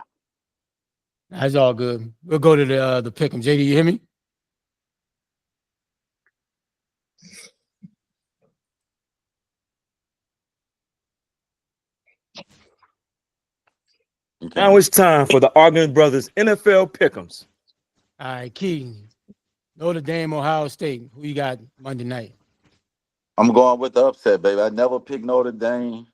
That's all good. We'll go to the Pickem. JD, you hear me? Now it's time for the Arguing Brothers NFL Pickems. All right, Key. Notre Dame, Ohio State. Who you got Monday night? I'm going with the upset, baby. I never picked Notre Dame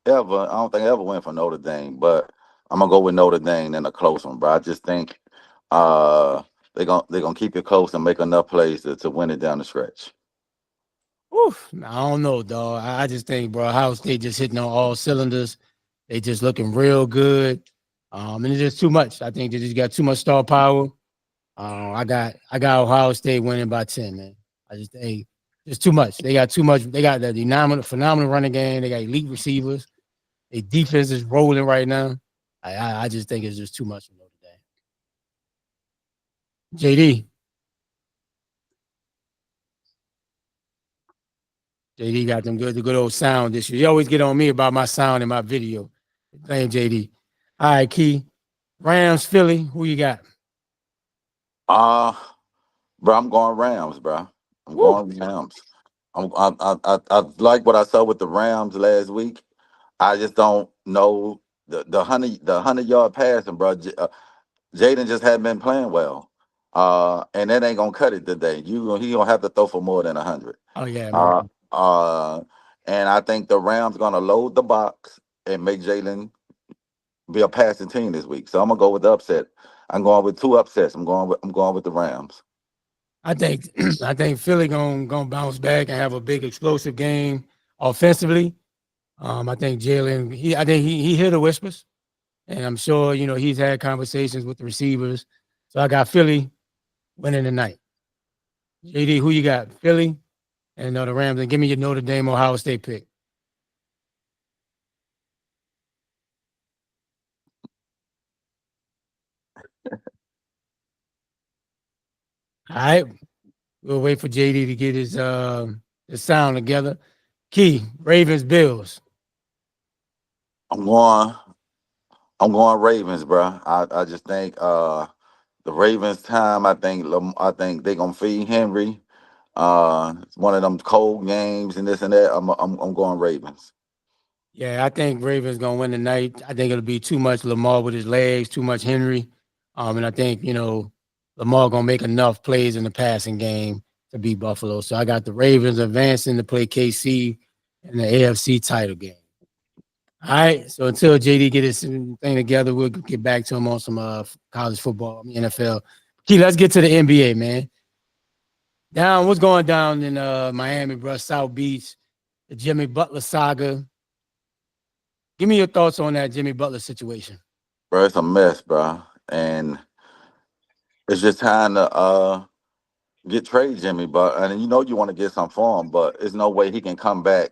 ever. I don't think I ever went for Notre Dame, but I'm gonna go with Notre Dame in a close one, bro. I just think they're gonna keep it close and make enough plays to win it down the stretch. Oof, I don't know, dog. I just think, bro, Ohio State just hitting on all cylinders. They just looking real good. And it's just too much. I think they just got too much star power. I got Ohio State winning by 10, man. I just think it's too much. They got too much. They got the phenomenal running game. They got elite receivers. Their defense is rolling right now. I just think it's just too much for Notre Dame. JD got the good old sound issues. You always get on me about my sound in my video. Blame JD. All right, Key. Rams, Philly. Who you got? Bro, I'm going Rams, bro. I'm Woo. going Rams. I like what I saw with the Rams last week. I just don't know the 100-yard passing, bro. Jayden just hadn't been playing well, and that ain't gonna cut it today. He gonna have to throw for more than 100. Oh yeah, man. And I think the Rams gonna load the box and make Jayden be a passing team this week. So I'm gonna go with the upset. I'm going with two upsets. I'm going with the Rams. I think Philly gonna bounce back and have a big explosive game offensively. I think Jalen. He hear the whispers, and I'm sure he's had conversations with the receivers. So I got Philly winning tonight. JD, who you got? Philly and the Rams. And give me your Notre Dame Ohio State pick. All right, we'll wait for JD to get his sound together. Key, Ravens, Bills. I'm going Ravens, bro. I just think the Ravens time. I think they're gonna feed Henry. It's one of them cold games and this and that. I'm going Ravens. Yeah, I think Ravens gonna win tonight. I think it'll be too much Lamar with his legs, too much Henry. And I think Lamar gonna make enough plays in the passing game to beat Buffalo. So I got the Ravens advancing to play KC in the AFC title game. All right. So until JD get his thing together, we'll get back to him on some college football, NFL. Key, let's get to the NBA, man. What's going down in Miami, bro? South Beach, the Jimmy Butler saga. Give me your thoughts on that Jimmy Butler situation. Bro, it's a mess, bro, and it's just time to get trade Jimmy Butler. And you want to get some for him, but there's no way he can come back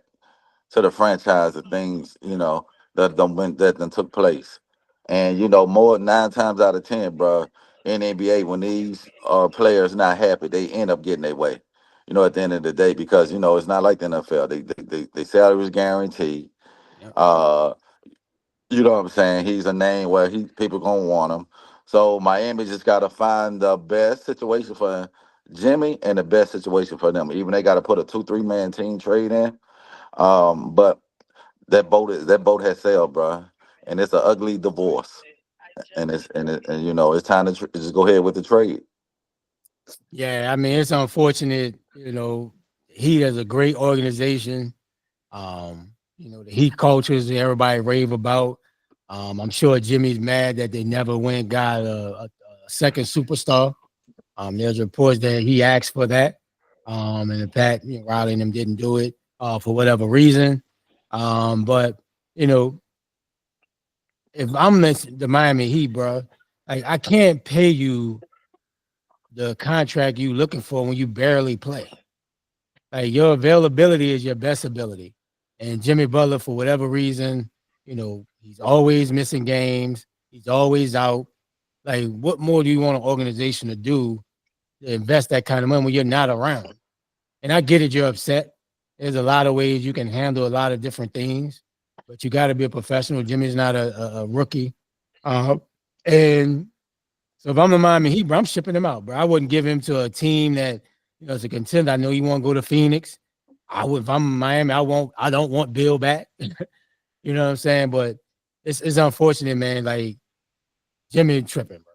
to the franchise of things that took place. And more 9 times out of 10, bro, in the NBA, when these players not happy, they end up getting their way. at the end of the day, because it's not like the NFL. They salary is guaranteed. Yep. You know what I'm saying? He's a name where people gonna want him. So Miami just gotta find the best situation for Jimmy and the best situation for them. Even they gotta put a 2-3 man team trade in. But that boat has sailed, bro, and it's an ugly divorce. And it's time to just go ahead with the trade. Yeah, I mean, it's unfortunate. Heat is a great organization. The Heat cultures that everybody rave about. I'm sure Jimmy's mad that they never went and got a second superstar. There's reports that he asked for that. And in fact, Riley and them didn't do it for whatever reason. But if I'm the Miami Heat, bro, like I can't pay you the contract you looking for when you barely play. Like your availability is your best ability. And Jimmy Butler, for whatever reason, he's always missing games. He's always out. Like, what more do you want an organization to do to invest that kind of money when you're not around? And I get it, you're upset. There's a lot of ways you can handle a lot of different things, but you got to be a professional. Jimmy's not a rookie. And so if I'm the Miami Heat, bro, I'm shipping him out, bro. I wouldn't give him to a team that is a contender. I know you want to go to Phoenix. I would if I'm Miami. I don't want Bill back. You know what I'm saying? But it's unfortunate, man. Like Jimmy tripping, bro.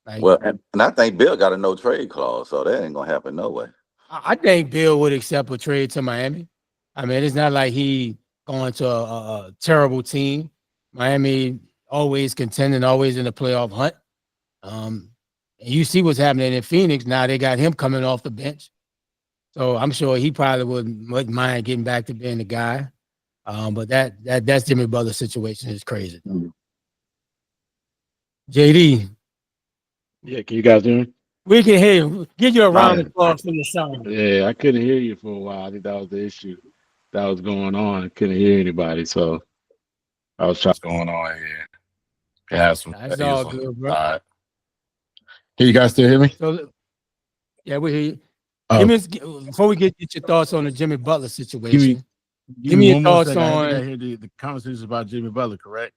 Like Well, and I think Bill got a no trade clause, so that ain't gonna happen no way. I think Bill would accept a trade to Miami. I mean, it's not like he going to a terrible team. Miami always contending, always in the playoff hunt. And you see what's happening in Phoenix now. They got him coming off the bench, so I'm sure he probably wouldn't mind getting back to being the guy. But that's Jimmy Butler's situation is crazy. JD, Yeah, can you guys hear me? we can hear you. Give you a round Yeah. of applause from the sound. Yeah, I couldn't hear you for a while. I think that was the issue that was going on. I couldn't hear anybody, so I was trying going on here. Yeah, some That's all good, bro. All right. Can you guys still hear me? So, yeah, we hear you. Oh. Before we get your thoughts on the Jimmy Butler situation, Give me your one more thoughts second. I think I on. hear the conversations about Jimmy Butler, correct?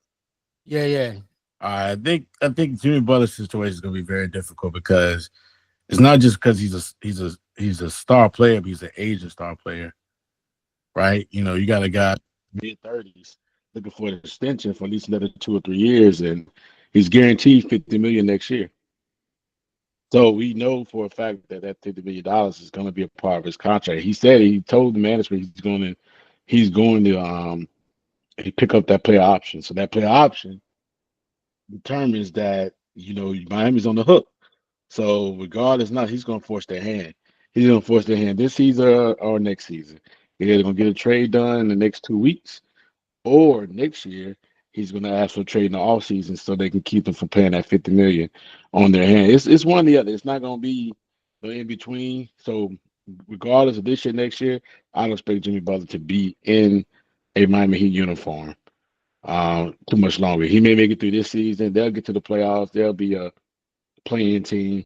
Yeah. I think Jimmy Butler's situation is going to be very difficult because it's not just because he's a star player, but he's an Asian star player, right? You got a guy mid-30s looking for an extension for at least another 2 or 3 years, and he's guaranteed $50 million next year. So we know for a fact that $50 million is going to be a part of his contract. He told the management he's going to pick up that player option. So that player option determines that Miami's on the hook. So regardless, he's going to force their hand. He's going to force their hand this season or next season. They're going to get a trade done in the next 2 weeks, or next year he's going to ask for a trade in the offseason so they can keep them from paying that $50 million on their hand. It's one or the other. It's not going to be the in between. So regardless of this year, next year, I don't expect Jimmy Butler to be in a Miami Heat uniform too much longer. He may make it through this season. They'll get to the playoffs. They'll be a playing team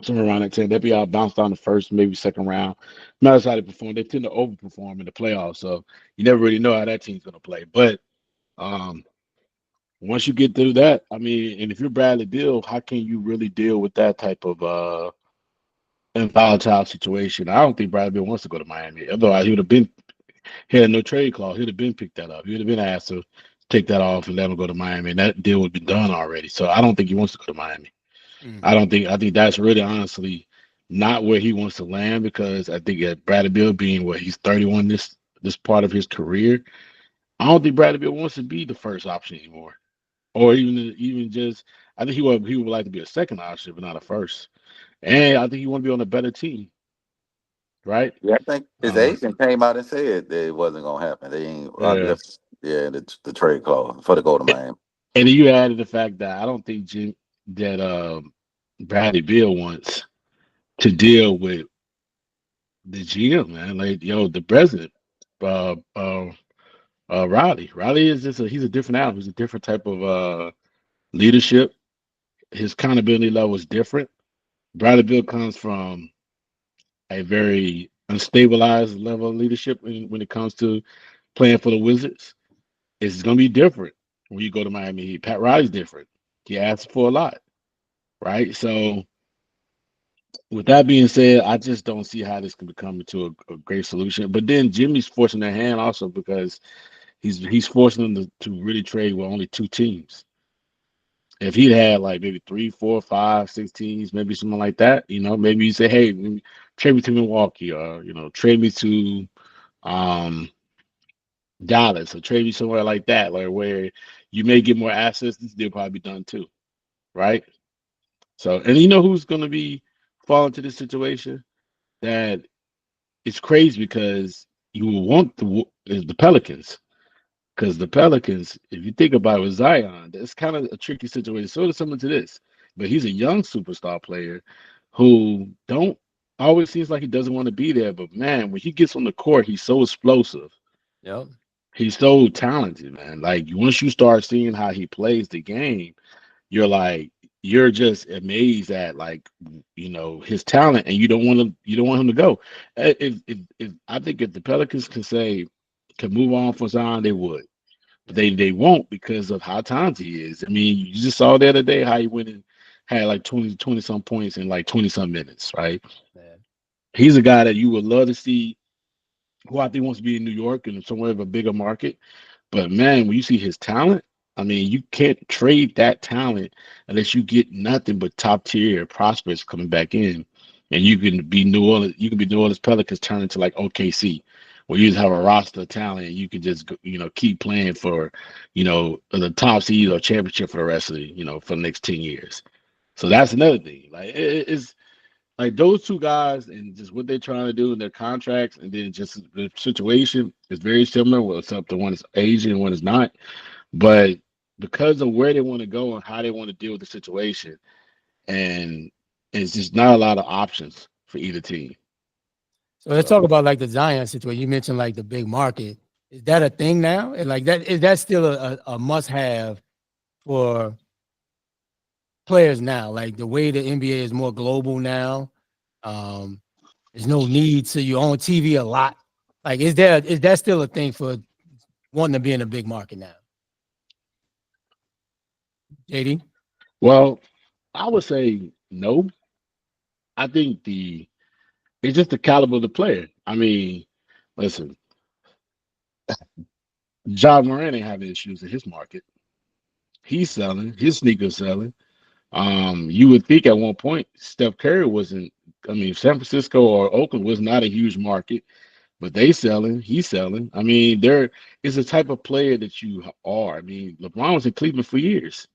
somewhere around that 10. They'll be out bounced on the first, maybe second round. No matter how they perform, they tend to overperform in the playoffs. So you never really know how that team's going to play. But once you get through that, I mean, and if you're Bradley Beal, how can you really deal with that type of volatile situation? I don't think Bradley Beal wants to go to Miami. Otherwise, he had no trade clause. He'd have been picked that up. He would have been asked to take that off and let him go to Miami, and that deal would be done already. So I don't think he wants to go to Miami. I think that's really honestly not where he wants to land, because I think that Bradley Beal being he's 31 this part of his career, I don't think Bradley Beal wants to be the first option anymore, or even just I think he would like to be a second option, but not a first. And I think he want to be on a better team, right? Yeah, I think his agent came out and said that it wasn't gonna happen. They ain't. The trade clause for to go to Miami. And then you added the fact that I don't think Bradley Beal wants to deal with the GM, man. Like, the president, Riley. Riley is he's a different animal. He's a different type of leadership. His accountability level is different. Bradley Beal comes from a very unstabilized level of leadership when it comes to playing for the Wizards. It's going to be different when you go to Miami Heat. Pat Riley's different. He asked for a lot, right? So, with that being said, I just don't see how this can become into a great solution. But then Jimmy's forcing their hand also because he's forcing them to really trade with only two teams. If he'd had like maybe 3, 4, 5, 6 teams, maybe something like that, maybe you say, hey, trade me to Milwaukee, or trade me to um Dallas, or trade me somewhere like that, like where you may get more assets. This deal probably be done too, right? So, and you know who's going to be fall into this situation? That it's crazy because you will want the Pelicans. Because the Pelicans, if you think about it with Zion, that's kind of a tricky situation. So does someone to this. But he's a young superstar player who don't always seems like he doesn't want to be there. But man, when he gets on the court, he's so explosive. Yep. He's so talented, man. Like once you start seeing how he plays the game, you're like you're just amazed at like his talent, and you don't want him to go. If I think if the Pelicans can move on from Zion, they would. But they won't because of how talented he is. I mean, you just saw the other day how he went and had like 20 some points in like 20 some minutes, right? Man. He's a guy that you would love to see who I think wants to be in New York and somewhere of a bigger market. But man, when you see his talent, I mean, you can't trade that talent unless you get nothing but top tier prospects coming back in. And you can be New Orleans Pelicans turn into like OKC, where you just have a roster of talent and you can just keep playing for, the top seed or championship for the rest of for the next 10 years. So that's another thing. Like it's like those two guys and just what they're trying to do in their contracts, and then just the situation is very similar. Well, except the one is Asian and one is not. But because of where they want to go and how they want to deal with the situation, and it's just not a lot of options for either team. So let's talk about like the Zion situation. You mentioned like the big market. Is that a thing now? And like that is that still a must have for players now? Like the way the NBA is more global now. Um, there's no need to you on TV a lot. Like is that still a thing for wanting to be in a big market now? JD? Well, I would say no. I think it's just the caliber of the player. I mean, listen, John Moran ain't having issues in his market. He's selling, his sneakers selling. You would think at one point Steph Curry wasn't. I mean, San Francisco or Oakland was not a huge market, but they selling, he's selling. I mean, there is a type of player that you are. I mean, LeBron was in Cleveland for years.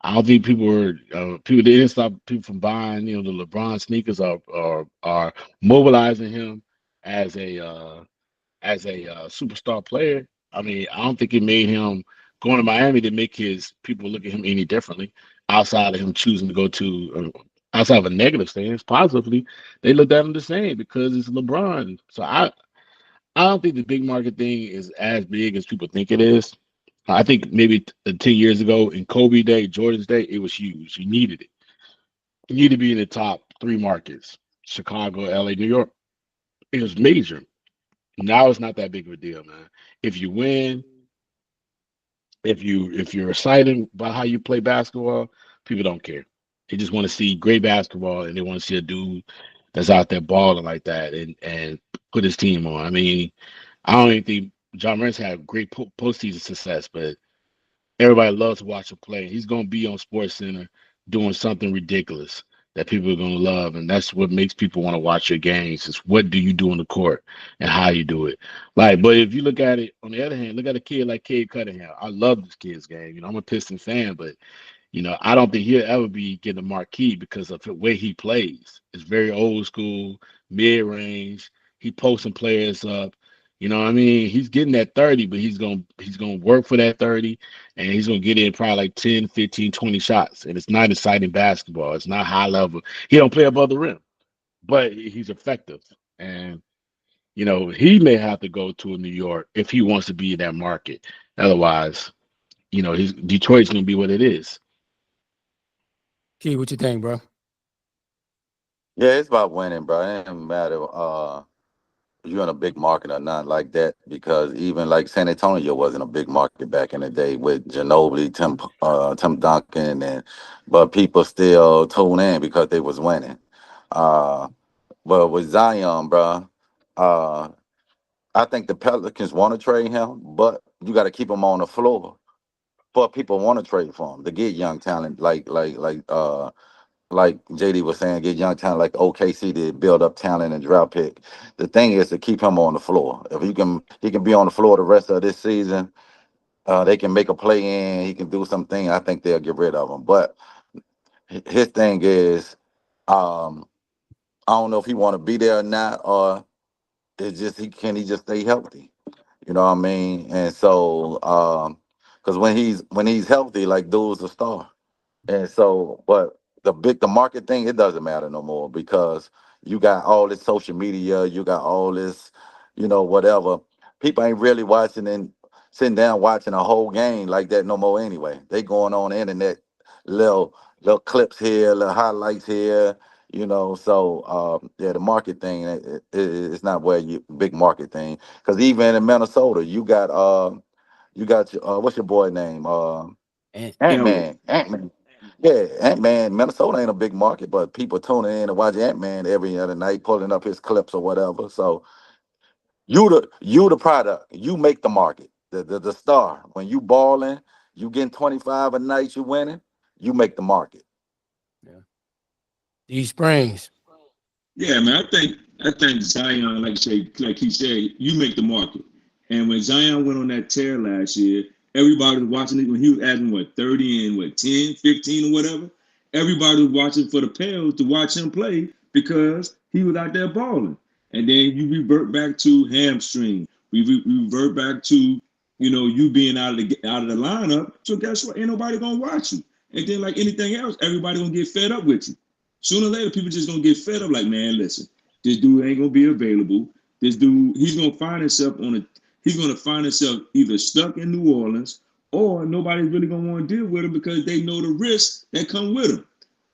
I don't think people they didn't stop people from buying, the LeBron sneakers are mobilizing him as a superstar player. I mean, I don't think it made him going to Miami to make his people look at him any differently outside of him choosing to go to outside of a negative stance. Positively, they looked at him the same because it's LeBron. So I don't think the big market thing is as big as people think it is. I think maybe 10 years ago in Kobe day, Jordan's day, it was huge. You needed it. You need to be in the top three markets: Chicago, LA, New York. It was major. Now it's not that big of a deal, man. If you win, if you're excited about how you play basketball, people don't care. They just want to see great basketball, and they want to see a dude that's out there balling like that and put his team on. I mean, I don't even think John Morant's had great postseason success, but everybody loves to watch him play. He's going to be on Sports Center doing something ridiculous that people are going to love, and that's what makes people want to watch your games. Is what do you do on the court and how you do it. Like, but if you look at it on the other hand, look at a kid like Cade Cunningham. I love this kid's game. I'm a Piston fan, but I don't think he'll ever be getting a marquee because of the way he plays. It's very old school, mid range. He posting players up. You know what I mean? He's getting that 30, but he's gonna work for that 30, and he's gonna get in probably like 10, 15, 20 shots. And it's not exciting basketball. It's not high level. He don't play above the rim, but he's effective. And he may have to go to New York if he wants to be in that market. Otherwise, his Detroit's gonna be what it is. Key, what you think, bro? Yeah, it's about winning, bro. It doesn't matter you're in a big market or not like that, because even like San Antonio wasn't a big market back in the day with Ginobili, Tim Duncan, and but people still tune in because they was winning. Uh, but with Zion, bro, uh, I think the Pelicans want to trade him, but you got to keep him on the floor. But people want to trade for him to get young talent like JD was saying, get young talent like OKC to build up talent and draft pick. The thing is to keep him on the floor. If he can be on the floor the rest of this season. They can make a play in. He can do something. I think they'll get rid of him. But his thing is, um, I don't know if he want to be there or not, or it's just he just stay healthy. You know what I mean? And so, because when he's healthy, like dude's a star. And so, but the market thing, it doesn't matter no more because you got all this social media, you got all this, whatever. People ain't really watching and sitting down watching a whole game like that no more anyway. They going on the internet, little clips here, little highlights here, So yeah, the market thing it's not where you big market thing. Because even in Minnesota, you got what's your boy name? And Elliott. Ant-Man. Yeah, Ant-Man. Minnesota ain't a big market, but people tuning in and watch Ant-Man every other night, pulling up his clips or whatever. So you the product. You make the market. The star. When you balling, you getting 25 a night, you winning, you make the market. yeah. These Springs. Yeah, man. I think Zion, like he said, you make the market. And when Zion went on that tear last year, everybody was watching it when he was adding 30 and 10, 15 or whatever. Everybody was watching for the Pels to watch him play because he was out there balling. And then you revert back to hamstring. We revert back to you being out of the lineup. So guess what? Ain't nobody gonna watch you. And then like anything else, everybody gonna get fed up with you. Sooner or later, people just gonna get fed up. Like, man, listen, this dude ain't gonna be available. This dude, he's gonna find himself either stuck in New Orleans or nobody's really gonna want to deal with him because they know the risks that come with him.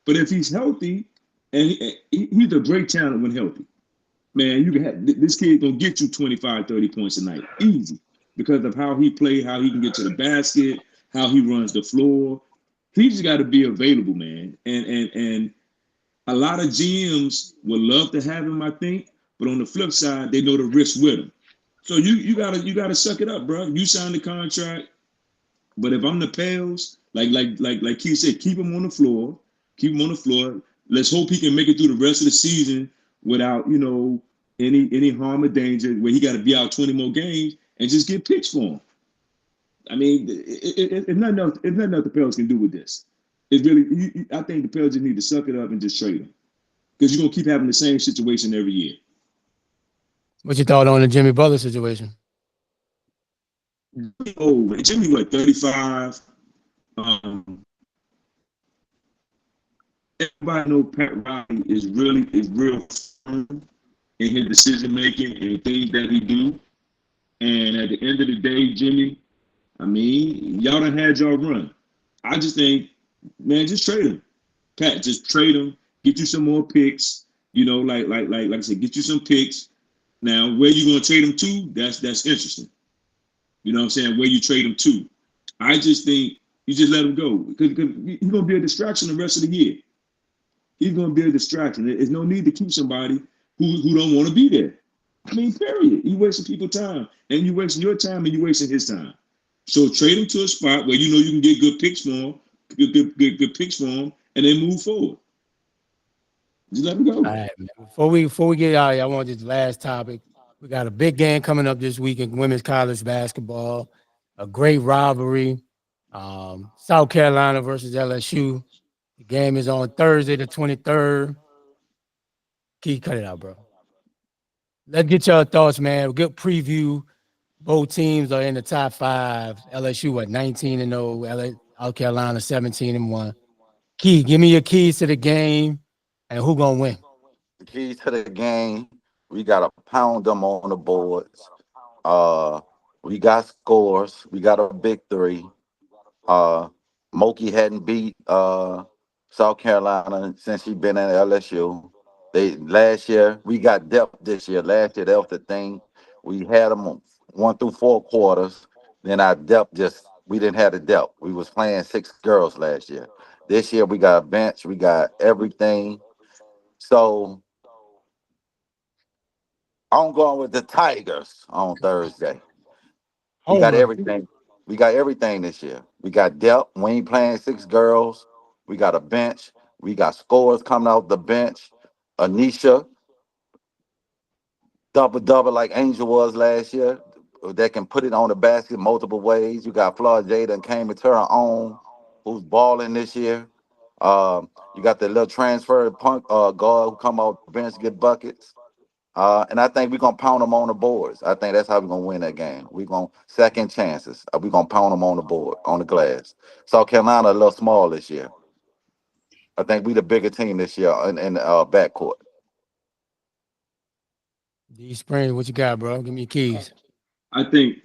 But if he's healthy, and he's a great talent when healthy, man, this kid gonna get you 25, 30 points a night, easy, because of how he plays, how he can get to the basket, how he runs the floor. He just got to be available, man, and a lot of GMs would love to have him, I think, but on the flip side, they know the risk with him. So you gotta suck it up, bro. You signed the contract, but if I'm the Pels, like Keith said, keep him on the floor, keep him on the floor. Let's hope he can make it through the rest of the season without any harm or danger. Where he got to be out 20 more games and just get picks for him. I mean, it's nothing else. It's nothing else the Pels can do with this. It's really. I think the Pels just need to suck it up and just trade him because you're gonna keep having the same situation every year. What you thought on the Jimmy Butler situation? Oh, Jimmy, what 35? Um, Everybody know Pat Riley is real firm in his decision making and things that he do. And at the end of the day, Jimmy, I mean, y'all done had y'all run. I just think, man, just trade him. Pat, just trade him. Get you some more picks. Like I said, get you some picks. Now, where you gonna trade him to? That's interesting. You know what I'm saying? Where you trade him to? I just think you just let him go because he's gonna be a distraction the rest of the year. He's gonna be a distraction. There's no need to keep somebody who don't want to be there. I mean, period. You wasting people's time, and you wasting your time, and you wasting his time. So trade him to a spot where you can get good picks for him, good picks for him, and then move forward. Just let him go. All right, man. Before we get out of here, I want this last topic. We got a big game coming up this week in women's college basketball. A great rivalry. South Carolina versus LSU. The game is on Thursday, the 23rd. Keith, cut it out, bro. Let's get your thoughts, man. A good preview. Both teams are in the top five. LSU at 19-0. South Carolina 17-1. Keith, give me your keys to the game and who gonna win. The keys to the game, we gotta pound them on the boards. We got scores. We got a big three. Uh, Moki hadn't beat South Carolina since she been at LSU. They last year we got depth this year. Last year that was the thing. We had them 1 through 4 quarters. Then our depth we didn't have the depth. We was playing 6 girls last year. This year we got a bench. We got everything. So I'm going with the Tigers on Thursday. We got everything. We got everything this year. We got depth. We ain't playing 6 girls. We got a bench. We got scores coming off the bench. Anisha, double like Angel was last year. That can put it on the basket multiple ways. You got Florida Jayden came to her own, who's balling this year. You got the little transfer punk guard who come off the bench get buckets. And I think we're going to pound them on the boards. I think that's how we're going to win that game. We're going to second chances. We're going to pound them on the board, on the glass. South Carolina a little small this year. I think we the bigger team this year in backcourt. D Spring, what you got, bro? Give me your keys. I think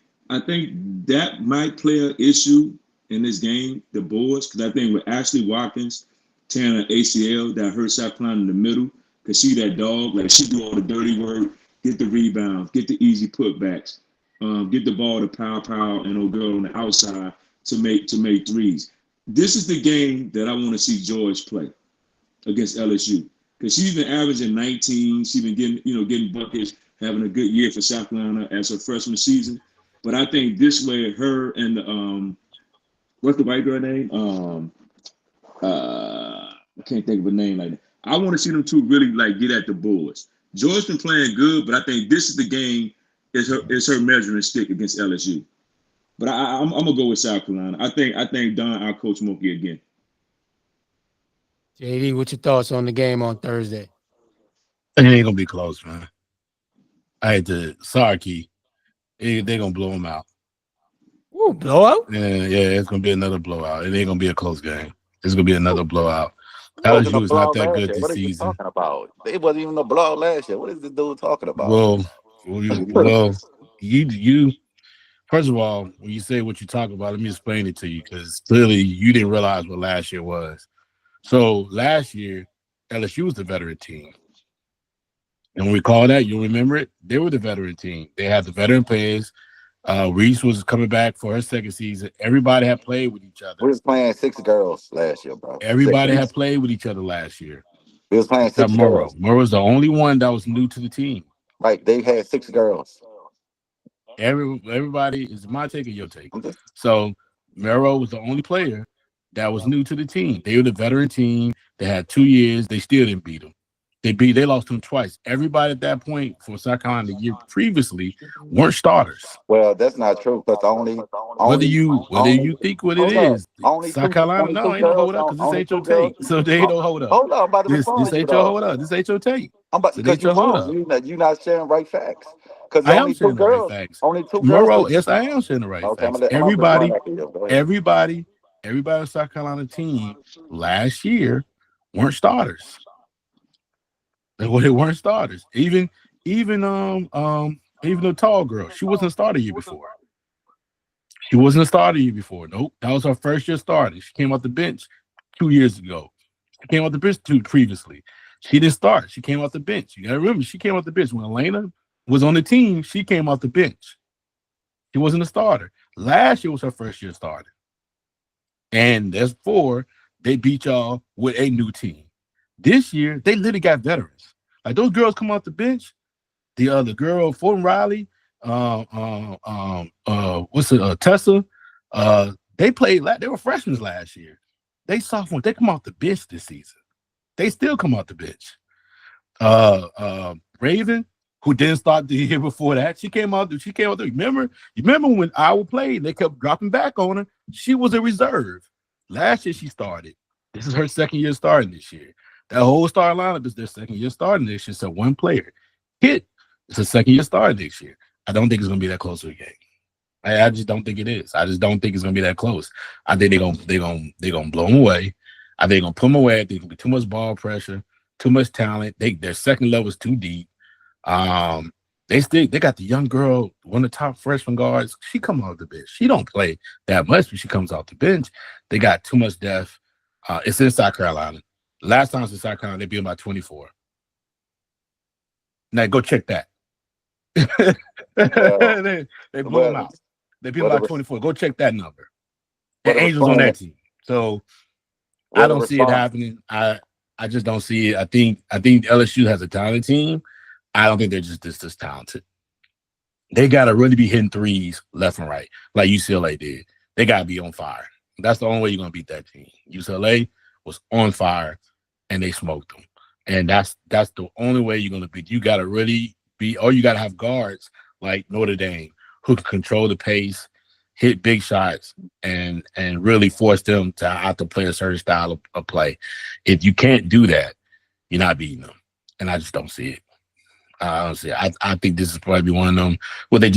that might play an issue in this game, the boards, because I think with Ashley Watkins tearing an ACL that hurt South Carolina in the middle, because she that dog, like she do all the dirty work, get the rebounds, get the easy putbacks, get the ball to power and old girl on the outside to make threes. This is the game that I want to see George play against LSU, because she's been averaging 19. She's been getting buckets, having a good year for South Carolina as her freshman season. But I think this way, her and the what's the white girl name? I can't think of a name like that. I want to see them two really like get at the boards. George's been playing good, but I think this is the game is her measuring stick against LSU. But I'm gonna go with South Carolina. I think Don outcoached Mookie again. JD, what's your thoughts on the game on Thursday? It ain't gonna be close, man. I had to Key. They're gonna blow them out. Ooh, blowout? Yeah, it's gonna be another blowout. It ain't gonna be a close game. It's gonna be another blowout. LSU LSU is not that good this What are you season. talking about? They wasn't even a blowout last year. What is the dude talking about? Well, you first of all, when you say what you talk about, let me explain it to you, because clearly you didn't realize what last year was. So last year, LSU was the veteran team. And when we call that, you'll remember it. They were the veteran team. They had the veteran players. Reese was coming back for her second season. Everybody had played with each other. We was playing 6 girls last year, bro. Everybody had played with each other last year. We was playing 6 girls. Murrow's the only one that was new to the team. Right, they had 6 girls. Everybody is my take or your take. So Murrow was the only player that was new to the team. They were the veteran team. They had 2 years. They still didn't beat them. They lost them twice. Everybody at that point for South Carolina the year previously weren't starters. Well, that's not true, because whether you think what it is, South Carolina, no, ain't no hold up, because this ain't your take. So they ain't no hold up. Hold up, this ain't your hold up. This ain't your take. Because you're not sharing right facts. Because I am sharing the right facts. Only 2 Murrow, girls. Yes, I am sharing the right facts. Everybody on South Carolina team last year weren't starters. They weren't starters. Even the tall girl, she wasn't a starter year before. Nope, that was her first year starting. She came off the bench 2 years ago. She came off the bench previously. She didn't start. She came off the bench. You gotta remember, she came off the bench when Elena was on the team. She came off the bench. She wasn't a starter. Last year was her first year starting, and that's 4. They beat y'all with a new team. This year, they literally got veterans. Like those girls come off the bench. The other girl, Fulton Riley, Tessa. They played. They were freshmen last year. They sophomores. They come off the bench this season. They still come off the bench. Raven, who didn't start the year before that, she came out. Remember when Iowa played? They kept dropping back on her. She was a reserve. Last year she started. This is her second year starting this year. That whole starting lineup is their second year starting this year. So one player. Kit is a second year starting this year. I don't think it's gonna be that close to a game. I just don't think it is. I just don't think it's gonna be that close. I think they're gonna blow them away. I think they're gonna put them away. I think it's gonna be too much ball pressure, too much talent. Their second level is too deep. They got the young girl, one of the top freshman guards. She come off the bench. She don't play that much, but she comes off the bench. They got too much depth. It's in South Carolina. Last time it's in South Carolina, they beat them by 24. Now go check that. Well, they blew them well, out. They beat them well, by 24. Go check that number. well, And the Angels on that response, team. So I well, the don't see it response. happening. I just don't see it. I think LSU has a talented team. I don't think they're just this talented. They gotta really be hitting threes left and right, like UCLA did. They gotta be on fire. That's the only way you're gonna beat that team. UCLA was on fire and they smoked them. And that's the only way you're gonna beat. You gotta really be, or you gotta have guards like Notre Dame who can control the pace, hit big shots, and really force them to have to play a certain style of play. If you can't do that, you're not beating them. And I just don't see it. I don't see it. I think this is probably one of them. Well, they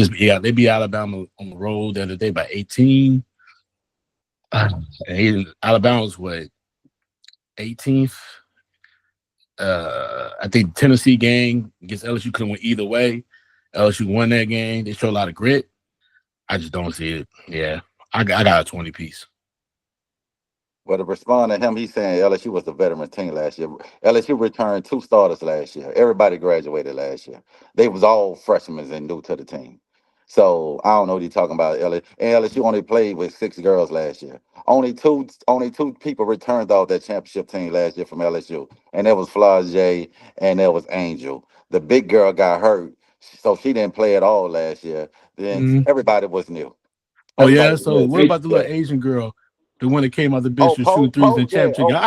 beat Alabama on the road the other day by 18. Alabama was what, 18th? I think Tennessee game against LSU could have went either way. LSU won that game. They show a lot of grit. I just don't see it. Yeah, I got a 20 piece. Well, to respond to him, he's saying LSU was the veteran team last year. LSU returned 2 starters last year. Everybody graduated last year. They was all freshmen and new to the team. So I don't know what he's talking about. And LSU only played with 6 girls last year. Only two people returned off that championship team last year from LSU, and that was Flage and that was Angel. The big girl got hurt, so she didn't play at all last year. Then everybody was new. Oh yeah. Everybody So was what new. about the little Asian girl, the one that came out the bench Oh, for shooting threes in Yeah. championship?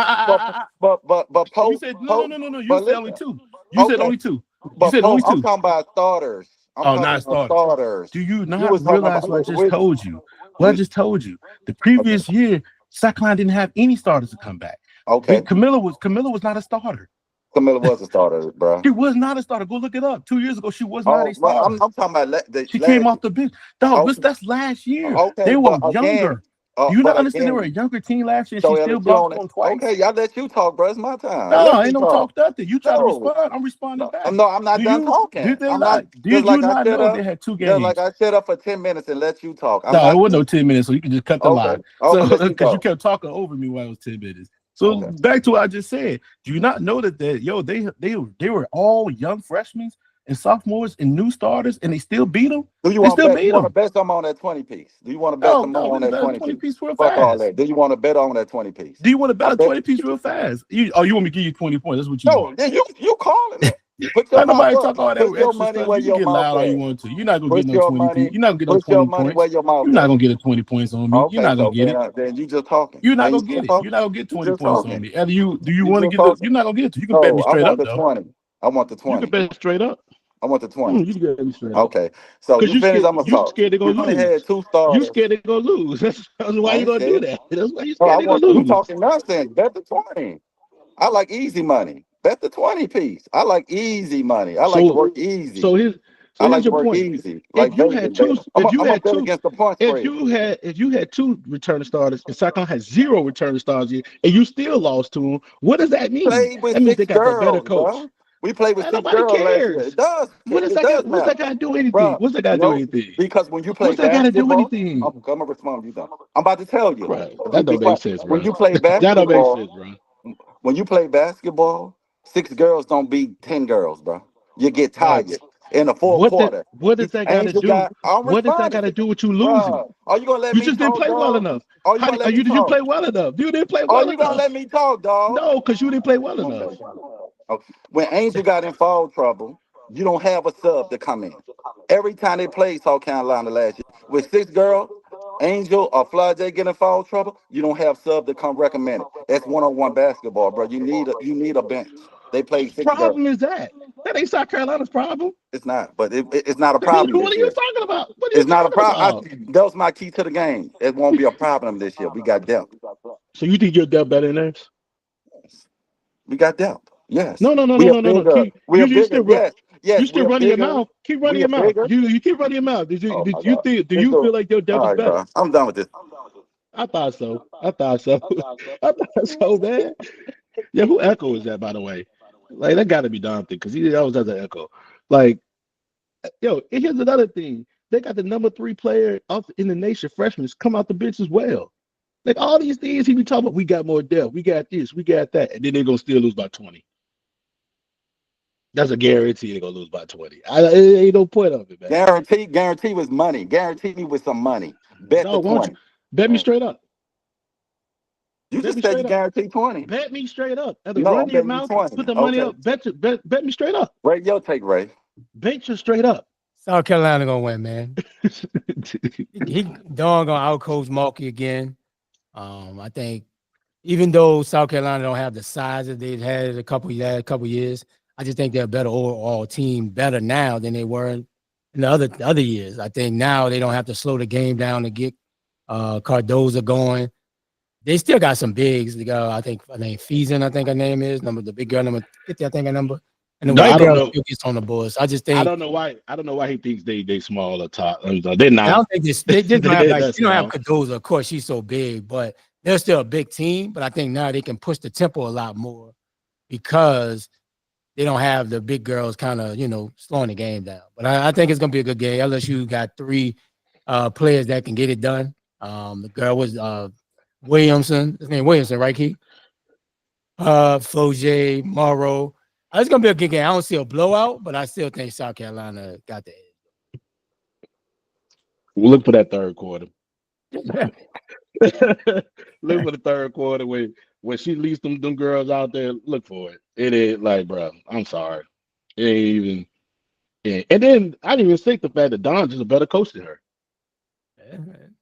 But You Pope, said no. You but said only listen, 2. You said okay, only 2. You but said only Pope, I'm 2. talking about starters. I'm Oh, talking not about starters. starters. Do you You not was talking realize about what I just told you? What I just told you. The previous year, South Carolina didn't have any starters to come back. Okay, Camilla was not a starter. Camilla was a starter, bro. She was not a starter. Go look it up. 2 years ago, she was not Oh, a well, starter. I'm talking about She came last. off the bench. Dog, Okay, that's last year. okay, They were but again, younger. Do you not but understand they were a again, younger team last year and so she still LSU blocked on it. them twice? Okay, y'all let you talk, bro. It's my time. No, Let ain't me no talk. talk nothing. You try to No, respond. I'm responding back. no, I'm not done talking. Did they I'm not not? Did you not know they had 2 just like games? I shut up for 10 minutes and let you talk. I'm No, it not wasn't no 10 minutes, so you can just cut the okay. line. I'm So gonna let you because you go. kept talking over me while it was 10 minutes. So Okay. back to what I just said. Do you not know that they were all young freshmen and sophomores and new starters, and they still beat them? Do you They want to still bet? You beat want to them. bet some on that 20 piece? Do you want to bet some No, more we on can that bet a 20 20 piece? piece real Fuck all fast. that. Do you want to bet on that 20 piece? Do you want to bet I a bet 20 piece real fast? You want me to give you 20 points? That's what you no. want. Yeah, you calling it. Put your Not mouth nobody up. talk all that Put your extra money stuff. where You can your get mouth loud all you at. want to. You're not gonna get Put no your 20 money. piece. You're not gonna get no Put your 20 money points. where your mouth You're not at. gonna get a 20 points on me. You're Okay, not gonna so get it. then you just talking. You're not Then you gonna get just it. talking. You're not gonna get You 20 just points on talking. me. Either you do you You want to just get the? talking. You're not gonna get it. You can bet me No, I straight want up the though. 20. I want the You can 20. bet straight up. I want the 20. You can bet me straight up. Okay, so Cause you finish. I'm gonna you talk. scared they're You gonna only lose. had 2 You starters. scared they're gonna lose. That's why I you ain't gonna do scared. that. That's why you No, scared I they're gonna want you lose. talking nonsense. Bet the 20. I like easy money. Bet the 20 piece. I like easy money. I like to So work easy. so here's I so like here's to your work point. easy. If Like you Vegas had bet. two, if you I'm a had bet two, against the point spread. if you had 2 returning starters and Saquon had 0 returning starters and you still lost to them, what does that mean? Played with That means they 6 got the better girls, coach. bro. We played with Man, 6 nobody girls last year. cares. It does. It does What's that matter, got to do anything? bro. What's that got to do No, anything? because when you play What's that got to do basketball, anything? I'm gonna respond. You done. I'm about to tell you. Right. That don't make sense, When bro. you play That don't make basketball, sense, bro. when you play basketball, 6 girls don't beat 10 girls, bro. You get Dog, tired in the fourth quarter. what does that got to Angel do? got. I'm What does that got responding to to, do with you losing? bro. Are you gonna let You me just didn't talk, play well dog? enough. Are you gonna let me Did you talk? play well enough? You didn't play Are well you gonna enough. let me talk, dog? No, because you didn't play well enough. Okay. Okay. When Angel got in foul trouble, you don't have a sub to come in. Every time they played South Carolina last year, with 6 girls, Angel or Fly J get in foul trouble, you don't have sub to come recommend it. That's one-on-one basketball, bro. You need a bench. They played 6 girls. Problem is that? That ain't South Carolina's problem. It's not, but it's not a What problem this are you year. talking about? What are you It's not a talking about? problem. That was my key to the game. It won't be a problem this year. We got depth. So you think you're that better than us? We got depth. Yes. No. We are bigger. You Yes, we still are running your bigger. mouth. Keep running We are your mouth. bigger. You keep running your mouth. Did Oh my you God. think? Do Let's you go. feel like your depth All is right, better? bro. I'm done with this. I thought so. I thought so. I thought so, man. Yeah, who echo is that, by the way? Like that got to be Dante because he always has an echo. Like, yo, and here's another thing. They got the number 3 player off in the nation, freshmen, come out the bench as well. Like all these things he be talking about, we got more depth, we got this, we got that, and then they're gonna still lose by 20. That's a guarantee they're gonna lose by 20. It ain't no point of it, man. Guarantee with money. Guarantee me with some money. Bet the No, why don't you 20. bet me straight up? You Bet just me said straight you up. guarantee 20. Bet me straight up. At the No, run I'm of your betting you mouth, 20. put the money Okay. up. Bet me straight up. Ray, your take, Ray. Bet you straight up. South Carolina gonna win, man. He Dawn gonna outcoach Mulkey again. I think even though South Carolina don't have the size that they've had a couple years, I just think they're a better overall team, better now than they were in the other years. I think now they don't have to slow the game down to get Cardoza going. They still got some bigs. They got, I think Feason, I think her name is the big girl, number 50, I think her number. And the No, white I don't girl know. still gets on the board. So I just I think don't know why. I don't know why he thinks they small or top. They're I not. don't think they just don't have They're they don't have small. Cardoza. Of course, she's so big, but they're still a big team. But I think now they can push the tempo a lot more because they don't have the big girls kind of, slowing the game down. But I think it's gonna be a good game. LSU got three players that can get it done. The girl was Williamson. His name Williamson, right, Keith? Floje, Morrow. It's gonna be a good game. I don't see a blowout, but I still think South Carolina got the edge. We'll look for that third quarter. Look for the third quarter when she leaves them girls out there. Look for it. It is like, bro, I'm sorry. It ain't even. Yeah. And then I didn't even think the fact that Don's is a better coach than her.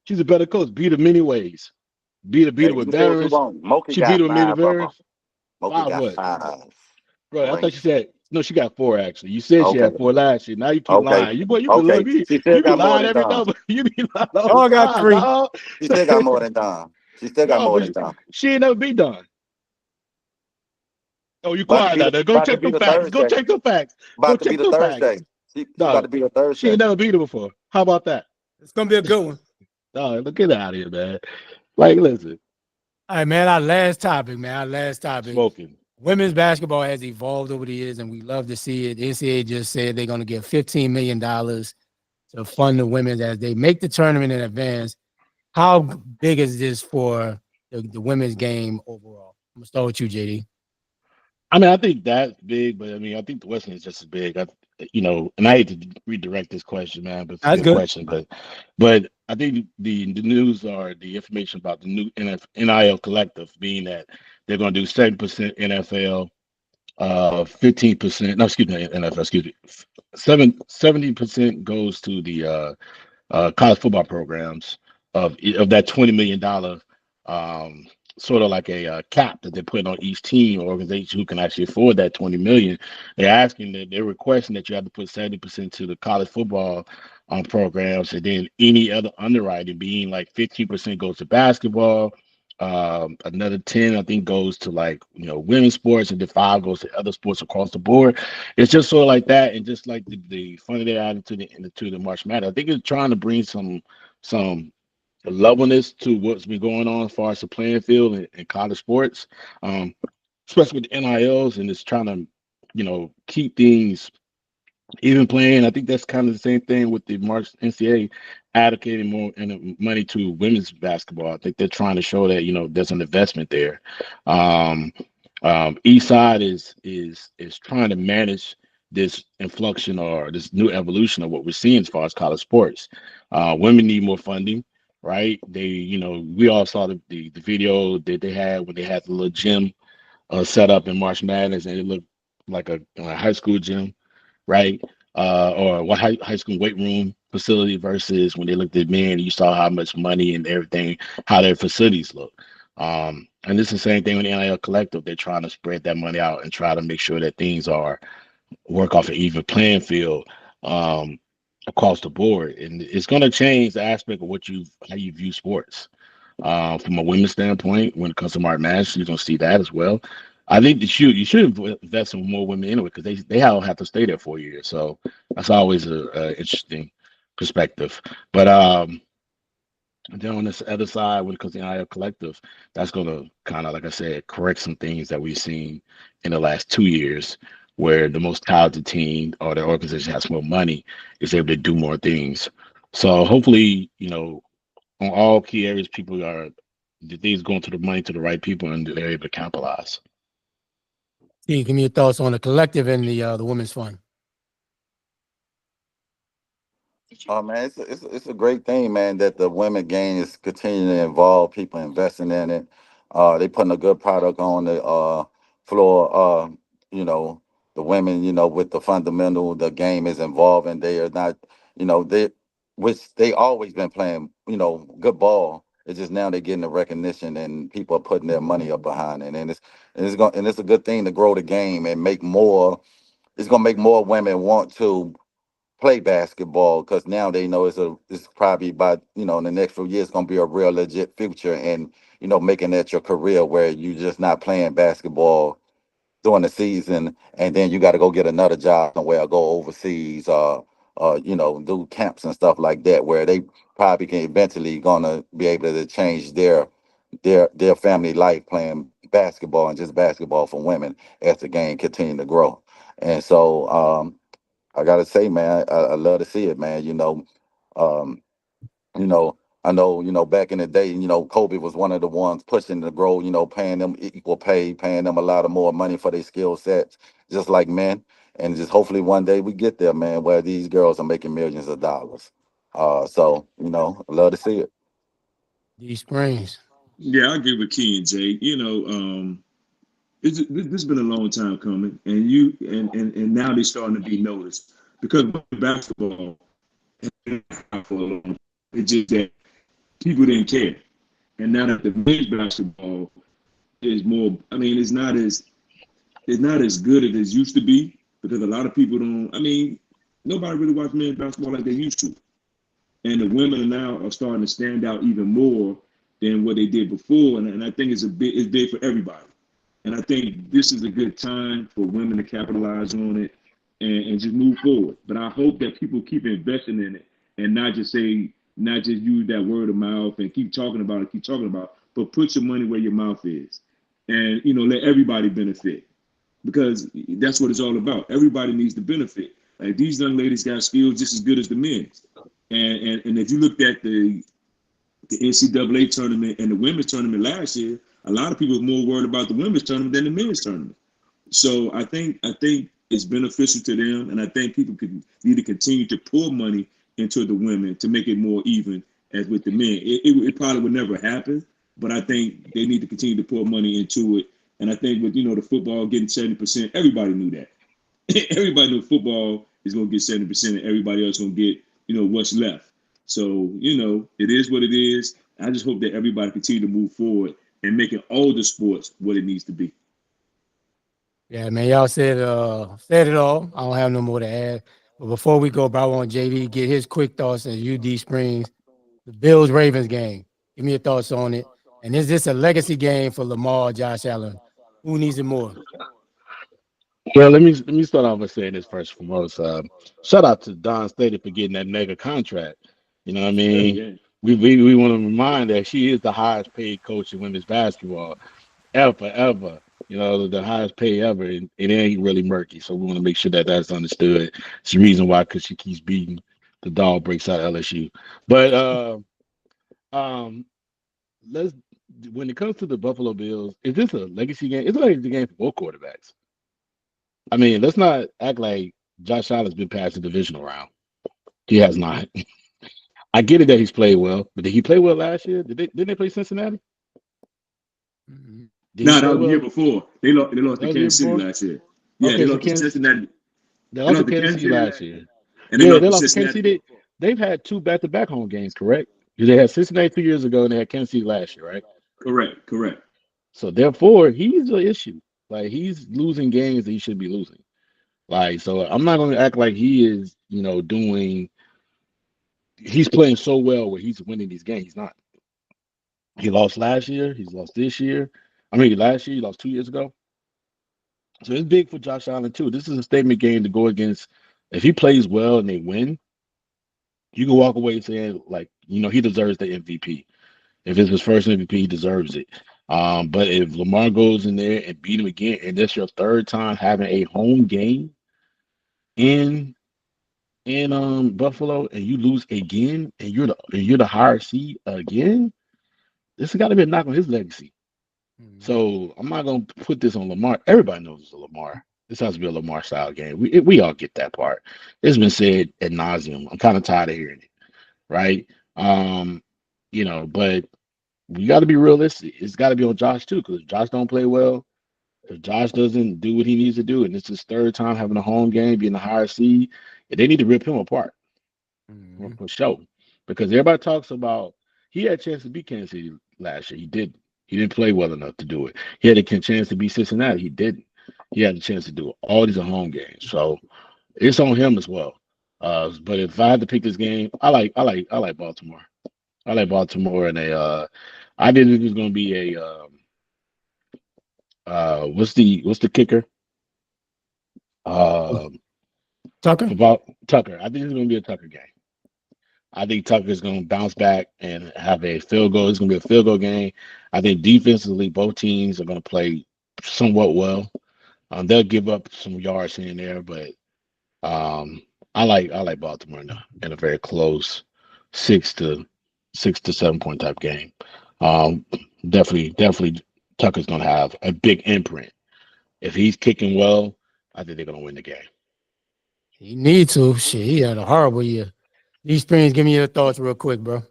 She's a better coach. Beat her many ways. Beat her Hey, with you said you veterans. wrong. Moki She beat got her with many 5 of them. veterans. Moki 5 got what? 5 Bro, I thought rings. she said no. She got 4 actually. You said she Okay. had 4 last year. Now you keep Okay. lying. You be Okay. lying. She still You be got more lying than every Don. number. You be lying all Y'all the got time, 3. dog. She still got more than Don. She still got No, more but than Don. she ain't never be done. Oh, you About to quiet be now. the Go about to check be them the facts. Go Thursday. check them facts. Go About to be check the them facts. Thursday. She about Dog, to be the she ain't Thursday. never beat her before. How about that? It's gonna be a good one. Dog, look, get out of here, man. Like, listen, All right, man. Our last topic, man. Our last topic. smoking. Women's basketball has evolved over the years, and we love to see it. The NCAA just said they're going to give $15 million to fund the women as they make the tournament in advance. How big is this for the women's game overall? I'm going to start with you, JD. I mean, I think that's big, but I mean, I think the Western is just as big. And I hate to redirect this question, man, but it's a That's good good. question. But I think the news or the information about the new NIL collective being that they're going to do 7% NFL, 15%. No, excuse me, NFL. Excuse me, 70% goes to the college football programs of that $20 million, sort of like a cap that they put on each team or organization who can actually afford that 20 million. They're requesting that you have to put 70% to the college football programs, and then any other underwriting being like 15% goes to basketball. Another 10, I think, goes to women's sports, and then 5 goes to other sports across the board. It's just sort of like that, and just like the funny they added to the March Madness. I think it's trying to bring some levelness to what's been going on as far as the playing field in college sports, especially with the NILs, and it's trying to keep things even playing. I think that's kind of the same thing with the March NCAA allocating more money to women's basketball. I think they're trying to show that there's an investment there. East Side is trying to manage this inflection or this new evolution of what we're seeing as far as college sports. Women need more funding, right? We all saw the video that they had when they had the little gym set up in March Madness, and it looked like a high school gym, right? Or what high school weight room facility versus when they looked at men, you saw how much money and everything, how their facilities look. And this is the same thing with the NIL Collective. They're trying to spread that money out and try to make sure that things work off an even playing field across the board. And it's going to change the aspect of how you view sports. From a women's standpoint, when it comes to March Madness, you're going to see that as well. I think you should invest in more women anyway, because they all have to stay there for a year. So that's always a interesting perspective. But then on this other side, when it comes to the NIL Collective, that's going to kind of, like I said, correct some things that we've seen in the last 2 years, where the most talented team or the organization has more money is able to do more things. So hopefully, on all key areas, the things going to the money to the right people, and they're able to capitalize. Steve, give me your thoughts on the collective and the women's fund. Oh man, it's a great thing, man, that the women game is continuing to involve people investing in it. They putting a good product on the floor. You know, the women, with the fundamental, the game is involving. They are not, they which they always been playing, good ball. It's just now they're getting the recognition and people are putting their money up behind it. And it's a good thing to grow the game and make more. It's gonna make more women want to play basketball because now they know it's probably by in the next few years going to be a real legit future and making that your career where you just not playing basketball during the season and then you got to go get another job somewhere, go overseas, do camps and stuff like that where they probably can eventually gonna be able to change their family life playing basketball and just basketball for women as the game continue to grow. And so I gotta say, man, I love to see it, man. Um, you know, I know, back in the day, Kobe was one of the ones pushing the grow, paying them equal pay, paying them a lot of more money for their skill sets, just like men. And just hopefully one day we get there, man, where these girls are making millions of dollars. So, I love to see it. D Springs. Yeah, I agree with Key and Jay. This has been a long time coming, and and now they're starting to be noticed because basketball for a long. It's just that people didn't care, and now that the men's basketball is more, I mean, it's not as good as it used to be because a lot of people don't. I mean, nobody really watch men's basketball like they used to, and the women now are starting to stand out even more than what they did before, and I think it's big for everybody. And I think this is a good time for women to capitalize on it and just move forward. But I hope that people keep investing in it and not just use that word of mouth and keep talking about, but put your money where your mouth is. And, let everybody benefit because that's what it's all about. Everybody needs to benefit. Like these young ladies got skills just as good as the men's. And if you looked at the NCAA tournament and the women's tournament last year, a lot of people were more worried about the women's tournament than the men's tournament. So I think it's beneficial to them, and I think people need to continue to pour money into the women to make it more even as with the men. It probably would never happen, but I think they need to continue to pour money into it. And I think with the football getting 70%, everybody knew that. Everybody knew football is going to get 70%, and everybody else going to get what's left. So it is what it is. I just hope that everybody continue to move forward and making all the sports what it needs to be. Yeah, man, y'all said it all. I don't have no more to add. But before we go, bro, I want JD to get his quick thoughts on UD Springs, the Bills Ravens game. Give me your thoughts on it. And is this a legacy game for Lamar, Josh Allen? Who needs it more? Well, let me start off by saying this first and foremost. Shout out to Don Staley for getting that mega contract. You know what I mean? Yeah. We want to remind that she is the highest paid coach in women's basketball ever. The highest pay ever, and it ain't really murky. So we want to make sure that that's understood. It's the reason why, because she keeps beating the dog breaks out of LSU. But um, let's when it comes to the Buffalo Bills, is this a legacy game? It's a legacy game for both quarterbacks. I mean, let's not act like Josh Allen's been past the divisional round. He has not. I get it that he's played well, but did he play well last year? Didn't they play Cincinnati? Mhm. Did he No, that play was the year well? before. They lost That to was the year Kansas City before? last year. Yeah, they Okay, so lost to Kansas Cincinnati. they They lost to lost to Kansas Kansas City City last year. and they Yeah, lost they to lost to Kansas Cincinnati. City. They've had two back-to-back home games, correct? Because they had Cincinnati 2 years ago and they had Kansas City last year, right? Correct. So therefore, he's an issue. Like he's losing games that he should be losing. Like, so I'm not going to act like he is, doing. He's playing so well where he's winning these games. He's not. He lost last year. He's lost this year. I mean, last year he lost 2 years ago. So it's big for Josh Allen too. This is a statement game to go against. If he plays well and they win, you can walk away saying like, he deserves the MVP. If it's his first MVP, he deserves it. But if Lamar goes in there and beat him again, and that's your third time having a home game in Buffalo, and you lose again, and you're the higher seed again, this has got to be a knock on his legacy. So I'm not gonna put this on Lamar. Everybody knows it's a Lamar. This has to be a Lamar style game. We all get that part. It's been said ad nauseum. I'm kind of tired of hearing it, right? Um, but we got to be realistic. It's got to be on Josh too, because if Josh don't play well, if Josh doesn't do what he needs to do, and it's his third time having a home game, being the higher seed, they need to rip him apart for sure. Because everybody talks about he had a chance to beat Kansas City last year. He didn't. He didn't play well enough to do it. He had a chance to beat Cincinnati. He didn't. He had a chance to do it. All these are home games, so it's on him as well. But if I had to pick this game, I like Baltimore. I like Baltimore, and I didn't think it was going to be a what's the kicker? Tucker. About Tucker. I think it's going to be a Tucker game. I think Tucker's going to bounce back and have a field goal. It's going to be a field goal game. I think defensively, both teams are going to play somewhat well. They'll give up some yards here and there, but I like Baltimore in a very close 6 to 7 point type game. Um, definitely, Tucker's going to have a big imprint. If he's kicking well, I think they're going to win the game. He need to. Shit, he had a horrible year. These Springs, give me your thoughts real quick, bro.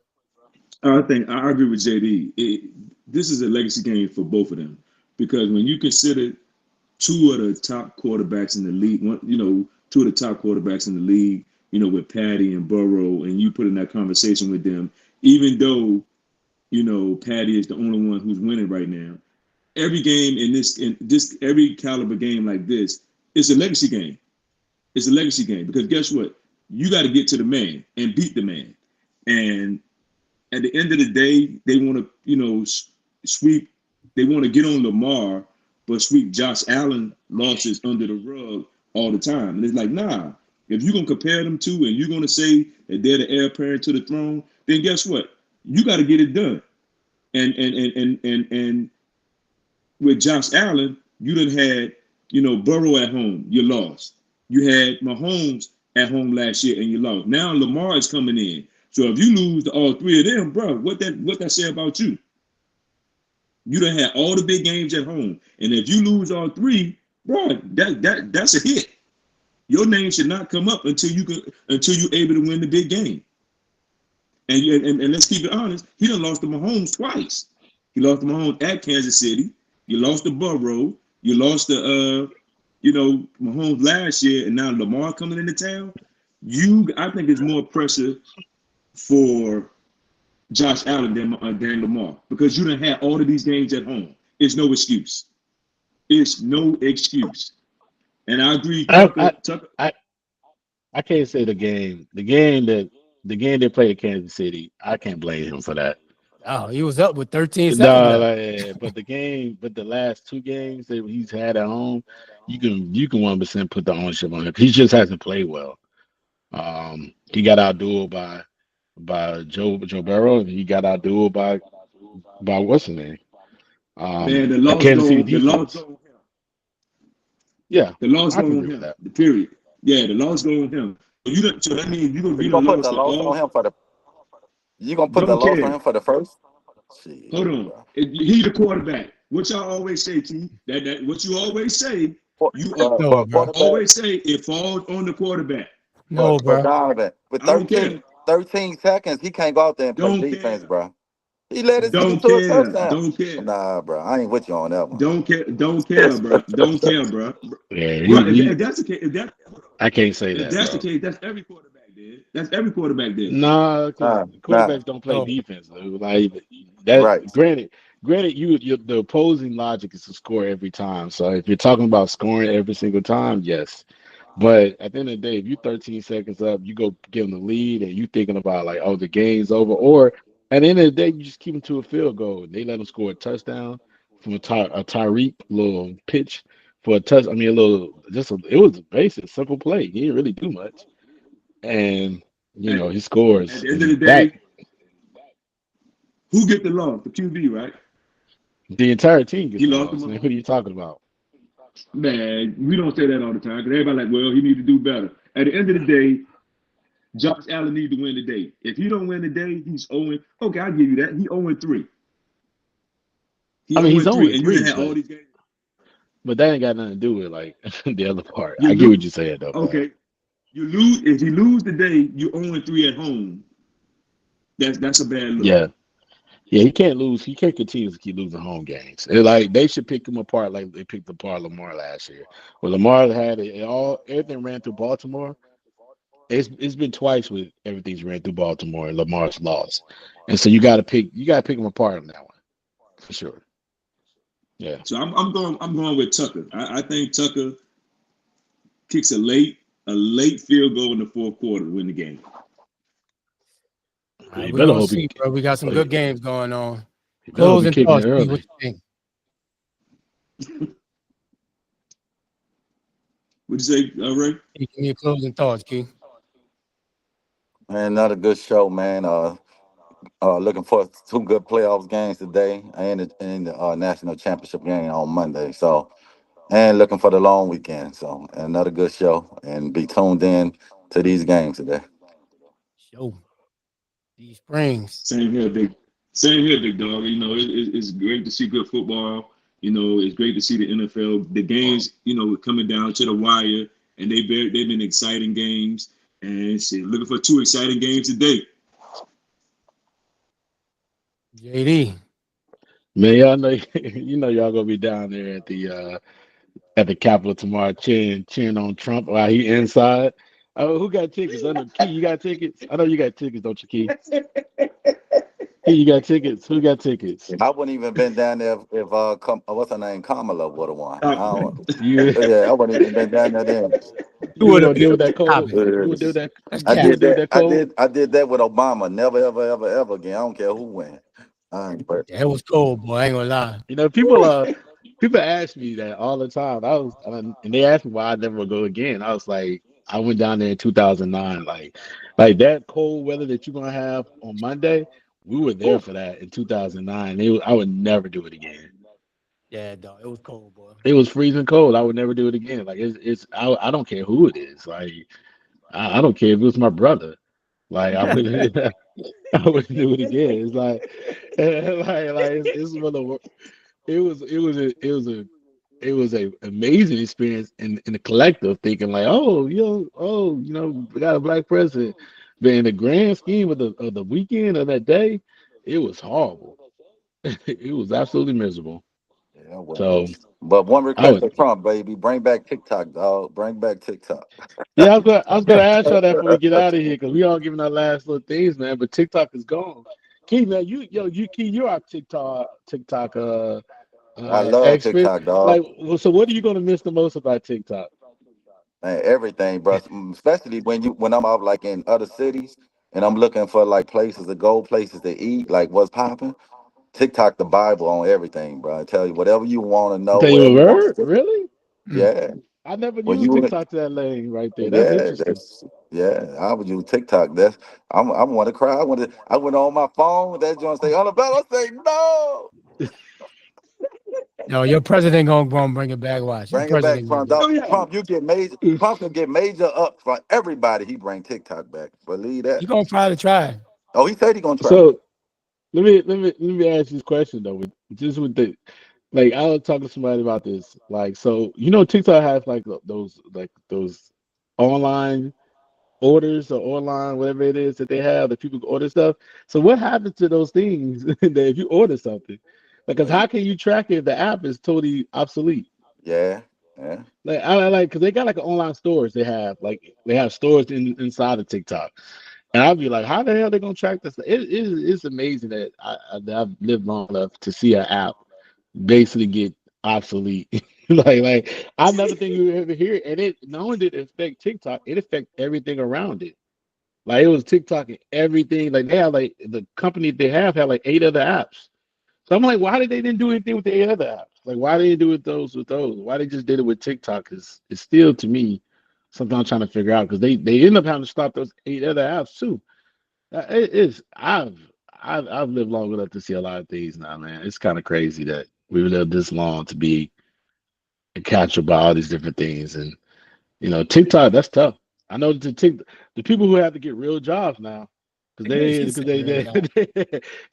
I think I agree with JD. This is a legacy game for both of them because when you consider two of the top quarterbacks in the league, two of the top quarterbacks in the league, with Patty and Burrow, and you put in that conversation with them, even though, Patty is the only one who's winning right now. Every game every caliber game like this, it's a legacy game. It's a legacy game because guess what? You got to get to the man and beat the man. And at the end of the day, they want to, sweep. They want to get on Lamar, but sweep Josh Allen losses under the rug all the time. And it's like, nah. If you're gonna compare them to, and you're gonna say that they're the heir apparent to the throne, then guess what? You got to get it done. And with Josh Allen, you done had, Burrow at home, you lost. You had Mahomes at home last year and you lost. Now Lamar is coming in. So if you lose to all three of them, bro, what that say about you? You done had all the big games at home. And if you lose all three, bro, that's a hit. Your name should not come up until you're able to win the big game. And let's keep it honest, he done lost to Mahomes twice. He lost to Mahomes at Kansas City. You lost to Burrow. You lost to Mahomes last year, and now Lamar coming into town. I think it's more pressure for Josh Allen than Lamar because you done had all of these games at home. It's no excuse. It's no excuse. And I agree, Tucker. I can't say the game they played at Kansas City. I can't blame him for that. Oh, he was up with 13 seconds No, left. but the last two games that he's had at home, you can 100% put the ownership on him. He just hasn't played well. He got outdueled by Joe Burrow, and he got outdueled by what's his name? Man, a Kansas City defense. Yeah, the loss I go can on agree with him. that. The period. Yeah, the loss go on him. So that means you're gonna You be the gonna put loss the to loss on all. him for the? You gonna put the Don't loss on care. him for the first? Shit, Hold on. bro. He the quarterback. What y'all always say, T? That what you always say. You For No, a bro. quarterback, always say it falls on the quarterback. No, but bro. Donovan, with I don't care. 13 seconds, he can't go out there and play Don't defense, care. bro. He led his team Don't to a care. touchdown. Don't care. Nah, bro, I ain't with you on that one. Don't care. Don't care, bro. Don't care, bro. Yeah, Bro, if that's the case, I can't say if that, that's the bro. case, that's every quarterback there. That's every quarterback there. Nah, because Nah, quarterbacks don't play No. defense. Like that. right. Granted, the opposing logic is to score every time. So if you're talking about scoring every single time, yes. But at the end of the day, if you 13 seconds up, you go give them the lead, and you thinking about like, oh, the game's over, or at the end of the day, you just keep them to a field goal. They let them score a touchdown from a Tyreek little pitch for a touch. I mean, it was a basic, simple play. He didn't really do much, and At, he at scores, the end of the and that day, who get the loss? The QB, right? the entire team He gets the lost the loss. Man, what are Mahomes. you talking about? Man, we don't say that all the time because everybody like, well, he need to do better. At the end of the day, Josh Allen need to win the day. If he don't win the day, he's 0. Okay, I'll give you that. He 0-3. He I mean, he's 0-3, only and you done three, had all these games. but that ain't got nothing to do with like the other part. You I get what lose. you're saying though, man. Okay, you lose. If you lose today, you 0-3 at home. That's a bad look. Yeah. Yeah, he can't lose. He can't continue to keep losing home games. Like they should pick him apart like they picked apart Lamar last year. Well, Lamar had everything ran through Baltimore. It's been twice with everything's ran through Baltimore and Lamar's lost. And so you gotta pick him apart on that one. For sure. Yeah. So I'm going with Tucker. I think Tucker kicks a late field goal in the fourth quarter to win the game. All right, You we're better gonna hope see, bro. We got some good games going on. he better hope he Closing kicking it thoughts, P. What early. you think? What'd you say, Ray? Give me your closing thoughts, Q. Man, another good show, man. Looking for two good playoffs games today and the national championship game on Monday. So, and looking for the long weekend. So, another good show, and be tuned in to these games today. Show these springs. Same here, big. Same here, big dog. You know, it's great to see good football. You know, it's great to see the NFL. The games, you know, coming down to the wire, and they've been exciting games. And see, looking for two exciting games today. JD. Man, y'all know you know y'all gonna be down there at the Capitol tomorrow cheering on Trump while he inside. Oh, who got tickets? I know Key, you got tickets? I know you got tickets, don't you, Key? Key, you got tickets? Who got tickets? I wouldn't even been down there if what's her name, Kamala would have won. I don't, You yeah, I wouldn't even been down there then. You you would have gonna deal with that stop cold? it. You gonna deal with that? That's I You gonna cap. did deal with that. that cold? I did that with Obama. Never, ever, ever, ever again. I don't care who wins. But Yeah, it was cold, boy. I ain't gonna lie. You know, people ask me that all the time. And they ask me why I never go again. I was like, I went down there in 2009, like that cold weather that you're gonna have on Monday. We were there for that in 2009. I would never do it again. Yeah, dog. It was cold, boy. It was freezing cold. I would never do it again. Like I don't care who it is. Like I don't care if it was my brother. Like I would I wouldn't do it again. It's like it's one of the it was a amazing experience in the collective thinking like, we got a black president. But in the grand scheme of the weekend of that day, it was horrible. It was absolutely miserable. yeah, well, So but one I request would for Trump, baby, bring back TikTok, dog. Bring back TikTok. yeah, I was gonna ask y'all that before we get out of here because we all giving our last little things, man. But TikTok is gone. Key, man, you're our TikTok I love expert. TikTok, dog. Like, so what are you gonna miss the most about TikTok? Man, everything, bro. Especially when I'm out like in other cities and I'm looking for like places to go, places to eat, like what's popping. TikTok, the Bible on everything, bro. I tell you, whatever you want to know, Tell you a whatever you want word? to see. Really? Mm. Yeah. I never When used you TikTok to that lane right there. That's yeah, interesting. I would use TikTok. I want to cry. I went on my phone. That joint say, Annabella, say no. No, your president gonna bring it back. Watch. Your Bring it back, president gonna Trump. do it. Oh Dog. yeah. Trump, you get major. Trump can get major up for everybody. He bring TikTok back. Believe that. He gonna probably try. Oh, he said he gonna try. So let me ask you this question though. With the like, I was talking to somebody about this. Like, so TikTok has like those online orders or online whatever it is that they have that people can order stuff. So what happens to those things that if you order something? Because Well, how can you track it if the app is totally obsolete? yeah, yeah. Like I like because they got like online stores. They have stores inside of TikTok, and I'll be like, how the hell they gonna track this? It's amazing that that I've lived long enough to see an app basically get obsolete. like I never think you would ever hear it. And it not only did it affect TikTok, it affected everything around it. Like it was TikTok and everything. Like they have like the company they have had like 8 other apps. So I'm like, why did they didn't do anything with the 8 other apps? Like why they didn't do it with those? Why they just did it with TikTok is still to me something I'm trying to figure out because they end up having to stop those 8 other apps too. It is I've lived long enough to see a lot of things now, man. It's kind of crazy that we've lived this long to be captured by all these different things. And TikTok, that's tough. I know the people who have to get real jobs now because He said real dog.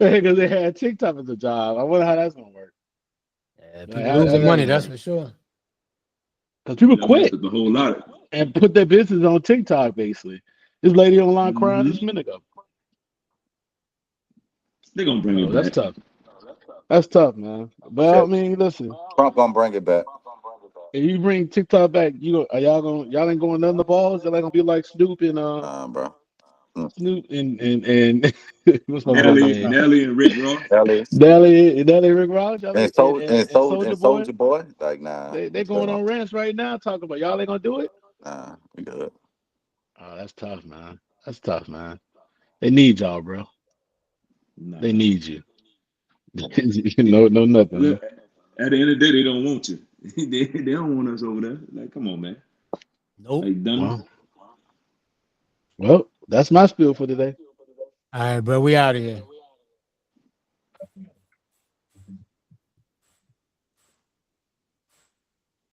because they had TikTok as a job. I wonder how that's gonna work. Yeah, people losing money, that's for sure. Because people That quit messed up a whole lot. and put their business on TikTok, basically. This lady online crying Mm-hmm. just a minute ago. They're gonna bring Oh, it that's back. tough. That's tough, man. But I mean, listen, Trump gonna bring it back. if you bring TikTok back, y'all ain't going none of the balls? Y'all ain't gonna be like Snoop and Bro. Snoop and what's my boy Nelly, name? Nelly, and Rick Ross. Ellie Nelly Rick Ross, y'all and ain't, so and Soldier Boy. Soldier Boy. Like, nah. They going on rants right now talking about y'all ain't gonna do it. Nah, we good. Oh, that's tough, man. That's tough, man. They need y'all, bro. Nah. They need you. no, nothing. Look, at the end of the day, they don't want you. they don't want us over there. Like, come on, man. Nope. Like, done. Well, that's my spiel for today. All right, bro. We out of here.